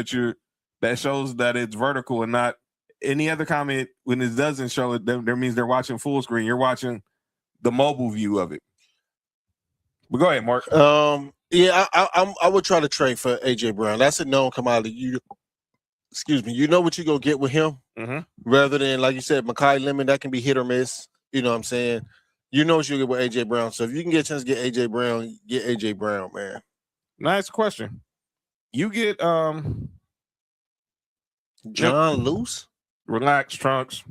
that it's vertical and not any other comment. When it doesn't show it, that means they're watching full screen. You're watching the mobile view of it. But go ahead, Mark. Yeah, I would try to trade for AJ Brown. That's a known commodity. Excuse me. You know what you're gonna get with him, rather than, like you said, Mekhi Lemon. That can be hit or miss. You know what I'm saying? You know what you get with AJ Brown. So if you can get a chance to get AJ Brown, get AJ Brown, man. Nice question. You get John Luce. Relax, Trunks.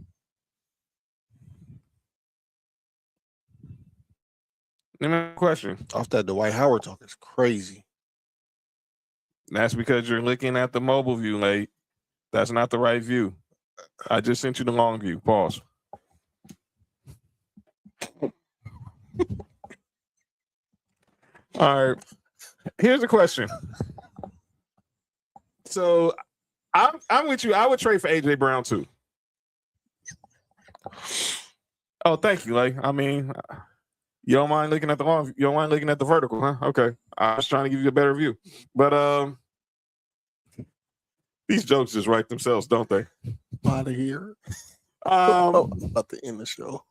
Question. Off that Dwight Howard talk is crazy. That's because you're looking at the mobile view, Late. That's not the right view. I just sent you the long view. Pause. All right. Here's the question. So I'm with you. I would trade for AJ Brown too. Oh, thank you. Like, I mean, you don't mind looking at the long, you don't mind looking at the vertical, huh? Okay. I was trying to give you a better view. But these jokes just write themselves, don't they? Out of here. I'm about to end the show.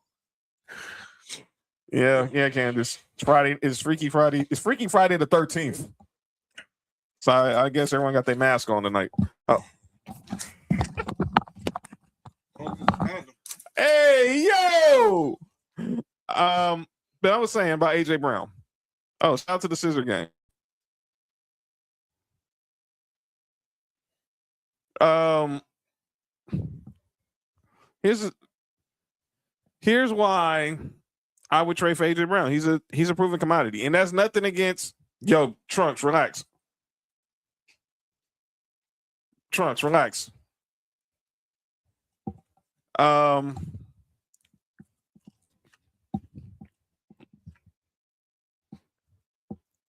Yeah, Candace. It's Friday. It's Freaky Friday. It's Freaky Friday the 13th. So I guess everyone got their mask on tonight. Oh. Hey, yo! But I was saying about AJ Brown. Oh, shout out to the Scissor Gang. Here's why I would trade for AJ Brown. He's a proven commodity, and that's nothing against Trunks. Relax, Trunks. Relax.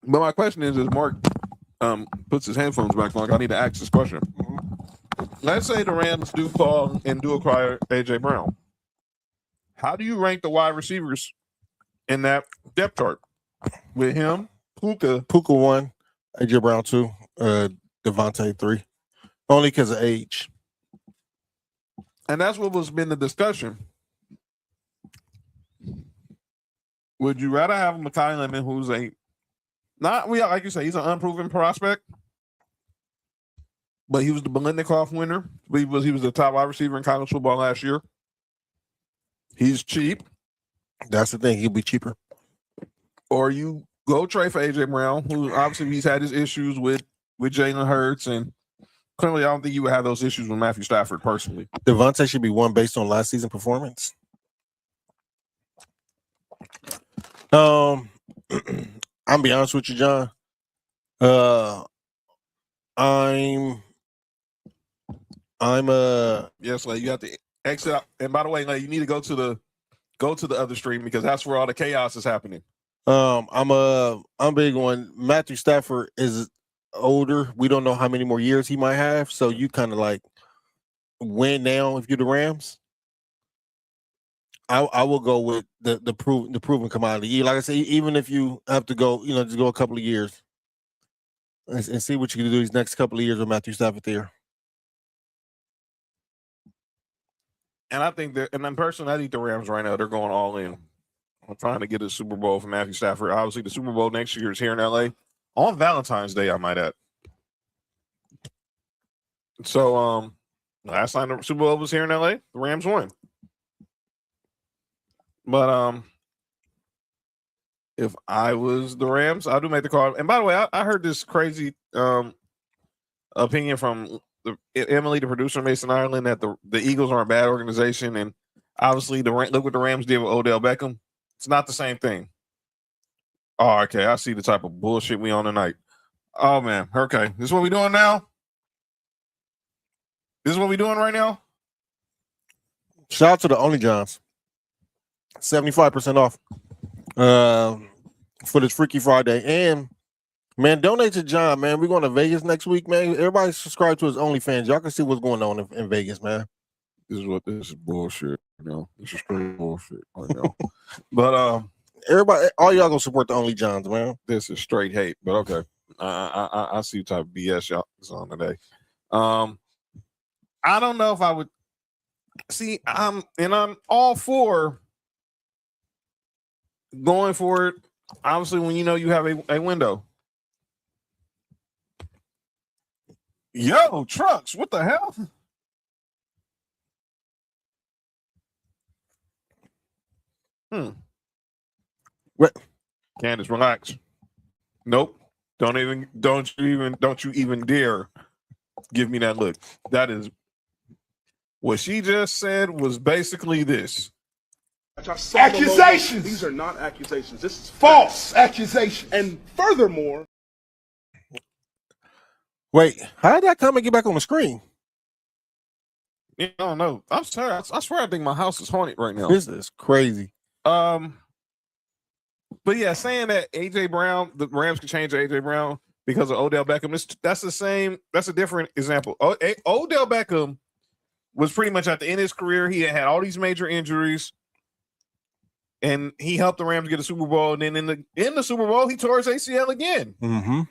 But my question is, as Mark puts his headphones back on, I need to ask this question. Let's say the Rams do call and do acquire AJ Brown. How do you rank the wide receivers in that depth chart? With him, Puka 1, AJ Brown 2, Devontae 3. Only because of age. And that's what was been the discussion. Would you rather have Mekhi Lemon, who's like you say, he's an unproven prospect, but he was the Biletnikoff winner. He was the top wide receiver in college football last year. He's cheap. That's the thing. He'll be cheaper. Or you go trade for AJ Brown, who obviously he's had his issues with Jalen Hurts, and clearly I don't think you would have those issues with Matthew Stafford personally. Devontae should be 1 based on last season performance. I'm be honest with you, John. I'm yes, like you have to exit out. And by the way, like you need to go to the other stream because that's where all the chaos is happening. I'm big on Matthew Stafford is older. We don't know how many more years he might have, so you kind of like win now if you're the Rams. I will go with the proven commodity. Like I say, even if you have to go, just go a couple of years and see what you can do these next couple of years with Matthew Stafford there. And I think and then personally, I think the Rams right now, they're going all in. I'm trying to get a Super Bowl for Matthew Stafford. Obviously, the Super Bowl next year is here in LA on Valentine's Day, I might add. So, last time the Super Bowl was here in LA, the Rams won. But if I was the Rams, I do make the call. And by the way, I heard this crazy opinion from Emily, the producer, Mason Ireland, that the Eagles are a bad organization, and obviously look what the Rams did with Odell Beckham. It's not the same thing. Oh, okay. I see the type of bullshit we on tonight. Oh man. Okay. This is what we doing now? This is what we doing right now? Shout out to the Only Johns. 75% off for this Freaky Friday. And man, donate to John, man. We're going to Vegas next week, man. Everybody subscribe to his OnlyFans. Y'all can see what's going on in Vegas, man. This is bullshit. This is straight bullshit right now. But everybody, all y'all gonna support the Only Johns, man. This is straight hate, but okay. I see what type of BS y'all is on today. I don't know if I would see. I'm all for going for it. Obviously, when you have a window. Yo, Trucks, what the hell? What? Candace, relax. Nope. Don't you even dare give me that look. That is what she just said was basically this. Accusations. These are not accusations. This is false accusation. And furthermore, wait, how did that comment get back on the screen? I don't know. I'm sorry. I swear I think my house is haunted right now. This is crazy. But yeah, saying that AJ Brown, the Rams can change AJ Brown because of Odell Beckham, that's the same. That's a different example. Odell Beckham was pretty much at the end of his career. He had all these major injuries, and he helped the Rams get a Super Bowl. And then in the Super Bowl, he tore his ACL again. Mm-hmm.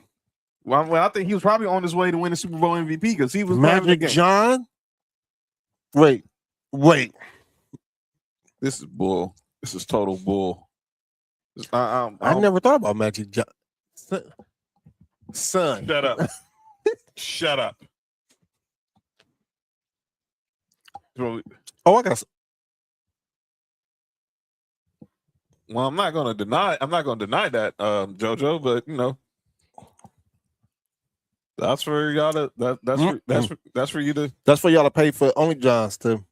Well, I think he was probably on his way to win the Super Bowl MVP because he was Magic John. Wait. This is bull. This is total bull. I never thought about Magic Johnson. Son. Shut up. Shut up. Oh, I got. Well, I'm not going to deny that, JoJo, but you know, that's for y'all to that's for you to. That's for y'all to pay for Only Johns too.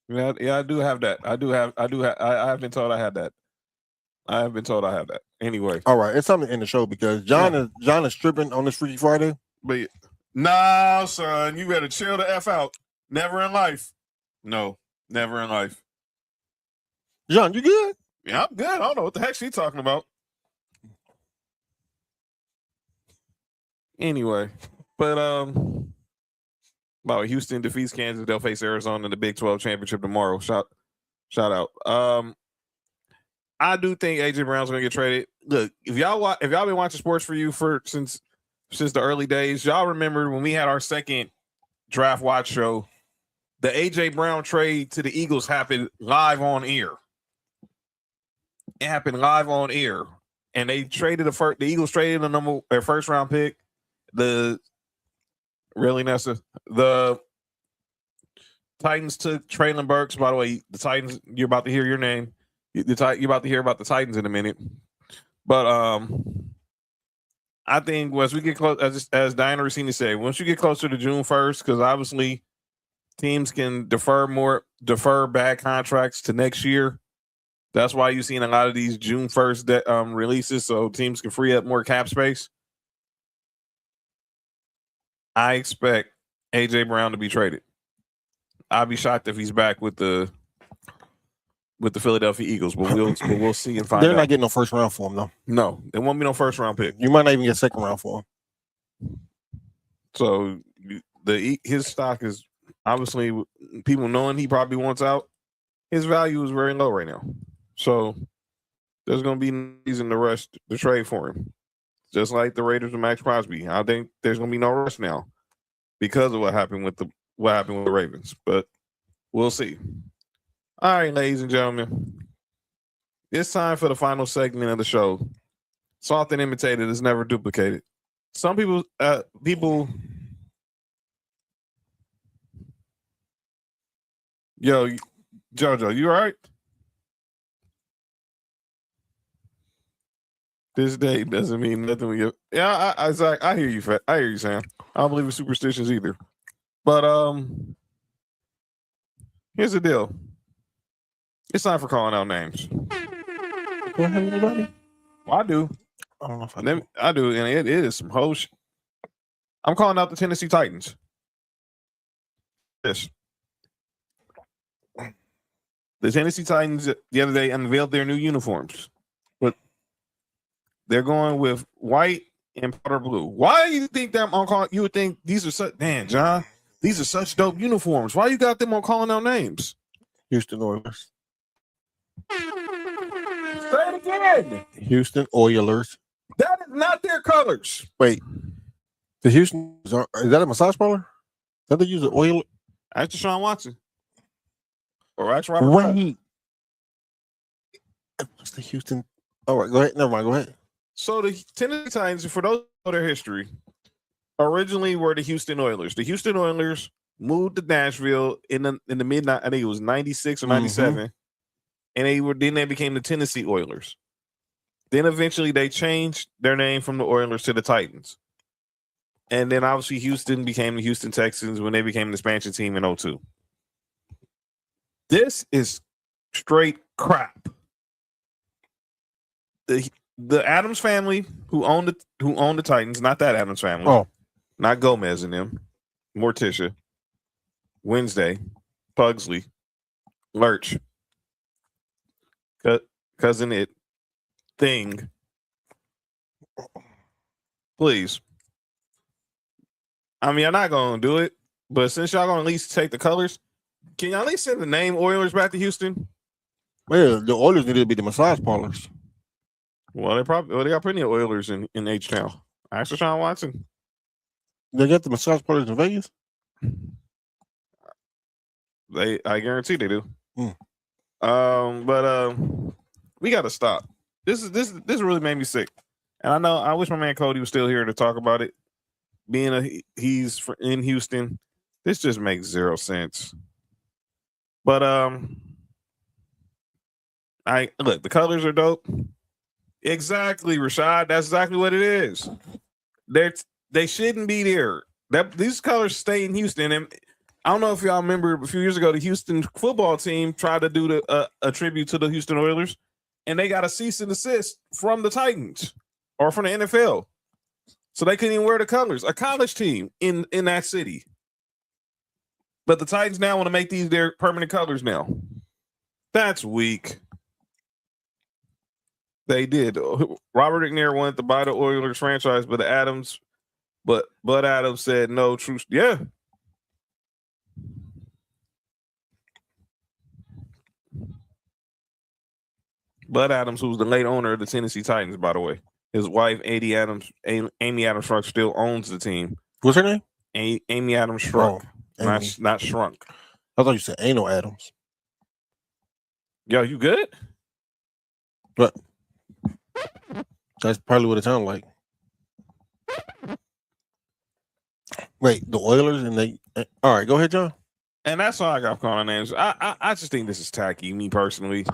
Yeah, I do have that. I have been told I had that. I have been told I have that. Anyway. All right, it's something in the show because John is stripping on this Freaky Friday. But no, son, you better chill the F out. Never in life. No, never in life. John, you good? Yeah, I'm good. I don't know what the heck she's talking about. Anyway, but about Houston defeats Kansas, they'll face Arizona in the Big 12 championship tomorrow. Shout out. I do think AJ Brown's gonna get traded. Look, if y'all been watching Sports4U since the early days, y'all remember when we had our second draft watch show, the AJ Brown trade to the Eagles happened live on air. It happened live on air, and they traded the Eagles traded their first round pick. The Titans took Traylon Burks. By the way, the Titans, you're about to hear your name. You're about to hear about the Titans in a minute. But I think once we get close, as Diana Rossini said, once you get closer to June 1st, because obviously teams can defer bad contracts to next year. That's why you've seen a lot of these June 1st releases, so teams can free up more cap space. I expect AJ Brown to be traded. I'd be shocked if he's back with the Philadelphia Eagles, but we'll see and find out. They're not getting no first round for him, though. No, there won't be no first round pick. You might not even get second round for him. So his stock is obviously, people knowing he probably wants out, his value is very low right now. So there's going to be no reason to rush the trade for him. Just like the Raiders with Maxx Crosby. I think there's going to be no rush now because of what happened with the Ravens. But we'll see. All right, ladies and gentlemen. It's time for the final segment of the show. Soft and imitated is never duplicated. Some people Yo, JoJo, you all right? This day doesn't mean nothing when you. Yeah, I hear you. I hear you, Sam. I don't believe in superstitions either. But here's the deal. It's time for calling out names. Go ahead, everybody. Well, I do. I don't know if I I do, and it is some whole shit. I'm calling out the Tennessee Titans. Yes. The Tennessee Titans the other day unveiled their new uniforms. But they're going with white and powder blue. Why do you think that I'm calling? You would think these are such John. These are such dope uniforms. Why you got them on calling out names? Houston Oilers. Say it again. Houston Oilers. That is not their colors. Wait. The Houston is that a massage parlor? Is that they use the oil? Ask Deshaun Watson. Or ask Robert. Wait. What's the Houston? All right, go ahead. Never mind. Go ahead. So the Tennessee Titans, for those who know their history, originally were the Houston Oilers. The Houston Oilers moved to Nashville in the mid, I think it was 96 or 97. And then they became the Tennessee Oilers. Then eventually they changed their name from the Oilers to the Titans. And then obviously Houston became the Houston Texans when they became the expansion team in 2002. This is straight crap. The Adams family who owned the Titans, not that Adams family, not Gomez and them, Morticia, Wednesday, Pugsley, Lurch, cousin it, Thing. Please. I mean, I'm not gonna do it, but since y'all gonna at least take the colors, can y'all at least send the name Oilers back to Houston? Well, the Oilers need to be the massage parlors. Well, they got plenty of Oilers in H-Town. Ask Deshaun Watson. They got the massage parlors in Vegas? I guarantee they do. We got to stop. This really made me sick. And I wish my man Cody was still here to talk about it. He's in Houston, this just makes zero sense. But the colors are dope. Exactly, Rashad. That's exactly what it is. They shouldn't be there. These colors stay in Houston. And I don't know if y'all remember a few years ago, the Houston football team tried to do a tribute to the Houston Oilers, and they got a cease and desist from the Titans or from the NFL. So they couldn't even wear the colors. A college team in that city. But the Titans now want to make these their permanent colors now. That's weak. They did. Robert McNair wanted to buy the Oilers franchise, but Bud Adams said no. True. Yeah. Bud Adams, who's the late owner of the Tennessee Titans, by the way. His wife, Amy Adams Shrunk, still owns the team. What's her name? Amy Adams Shrunk. Oh, not Shrunk. I thought you said Anal Adams. Yo, you good? But that's probably what it sounded like. Wait, the Oilers and they. All right, go ahead, John. And that's all I got calling names. I just think this is tacky, me personally.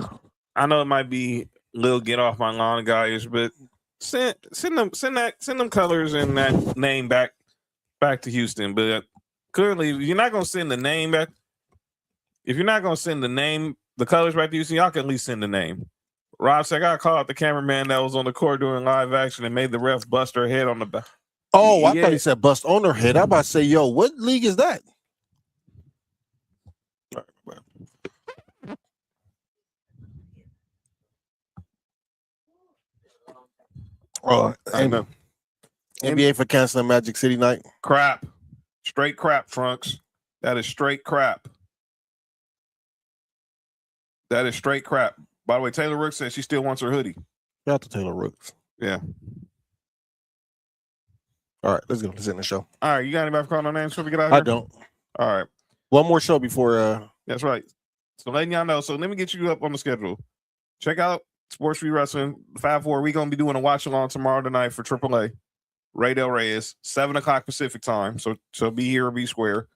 I know it might be a little get off my lawn guys, but send them colors and that name back to Houston. But clearly, if you're not gonna send the name back, if you're not gonna send the colors back to Houston, y'all can at least send the name. Rob said, I got to call out the cameraman that was on the court doing live action and made the ref bust her head on the back. Oh, I thought he said bust on her head. I'm about to say, yo, what league is that? Oh, I know. NBA for canceling Magic City night. Crap. Straight crap, Trunks. That is straight crap. That is straight crap. By the way, Taylor Rooks said she still wants her hoodie. Shout out to Taylor Rooks. Yeah. All right, let's go. Let's end the show. All right, you got anybody calling no names before we get out of I here? don't. All right. One more show before. That's right. So letting y'all know. So let me get you up on the schedule. Check out Sports4U Wrestling 5-4. We're going to be doing a watch along tomorrow night for AAA. Ray Del Reyes, 7:00 Pacific time. So be here or be square.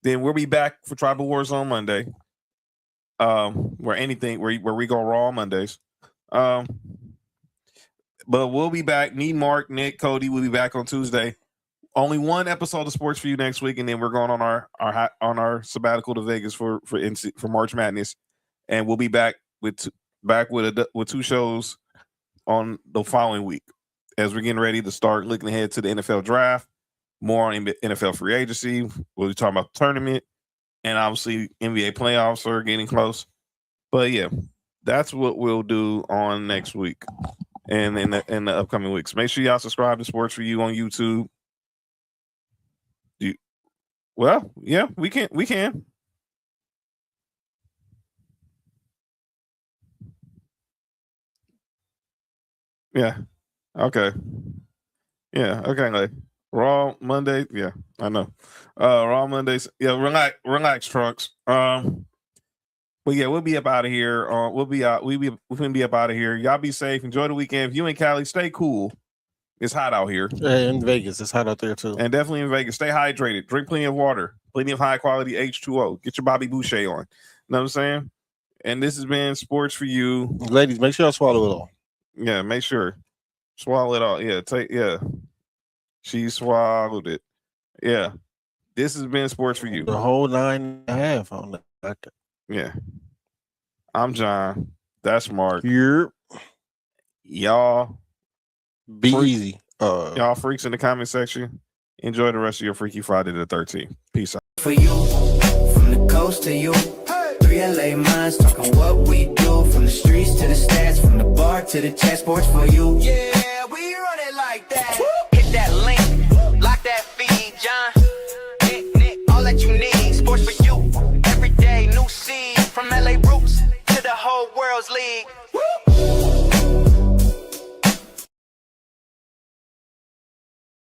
Then we'll be back for Tribal Wars on Monday. Where we go raw on Mondays. But we'll be back. Me, Mark, Nick, Cody will be back on Tuesday. Only one episode of Sports4U next week, and then we're going on our sabbatical to Vegas for March Madness, and we'll be back with two shows on the following week as we're getting ready to start looking ahead to the NFL draft, more on NFL free agency. We'll be talking about the tournament, and obviously NBA playoffs are getting close. But yeah, that's what we'll do on next week and in the upcoming weeks. Make sure y'all subscribe to Sports4U on YouTube. Well, yeah, we can. Yeah. Okay. Yeah. Okay. Like Raw Monday. Yeah, I know. Raw Mondays. Yeah. Relax, Trunks. But yeah, we'll be up out of here. We're gonna be up out of here. Y'all be safe. Enjoy the weekend. If you in Cali, stay cool. It's hot out here. In Vegas, it's hot out there too. And definitely in Vegas, stay hydrated. Drink plenty of water. Plenty of high quality H2O. Get your Bobby Boucher on. Know what I'm saying? And this has been Sports4U. Ladies, make sure y'all swallow it all. Yeah, make sure. Swallow it all. Yeah, she swallowed it. Yeah. This has been Sports4U. The whole 9.5 on that. Yeah. I'm John. That's Mark. Here. Y'all be easy. Y'all freaks in the comment section. Enjoy the rest of your Freaky Friday the 13th. Peace out. For you, from the coast to you. 3 LA minds talking what we do. From the streets to the stats, from the bar to the chat. Sports4U. Yeah, we run it like that. Hit that link, lock that feed, John. Nick, all that you need. Sports4U. Every day, new seed. From LA roots to the whole world's league.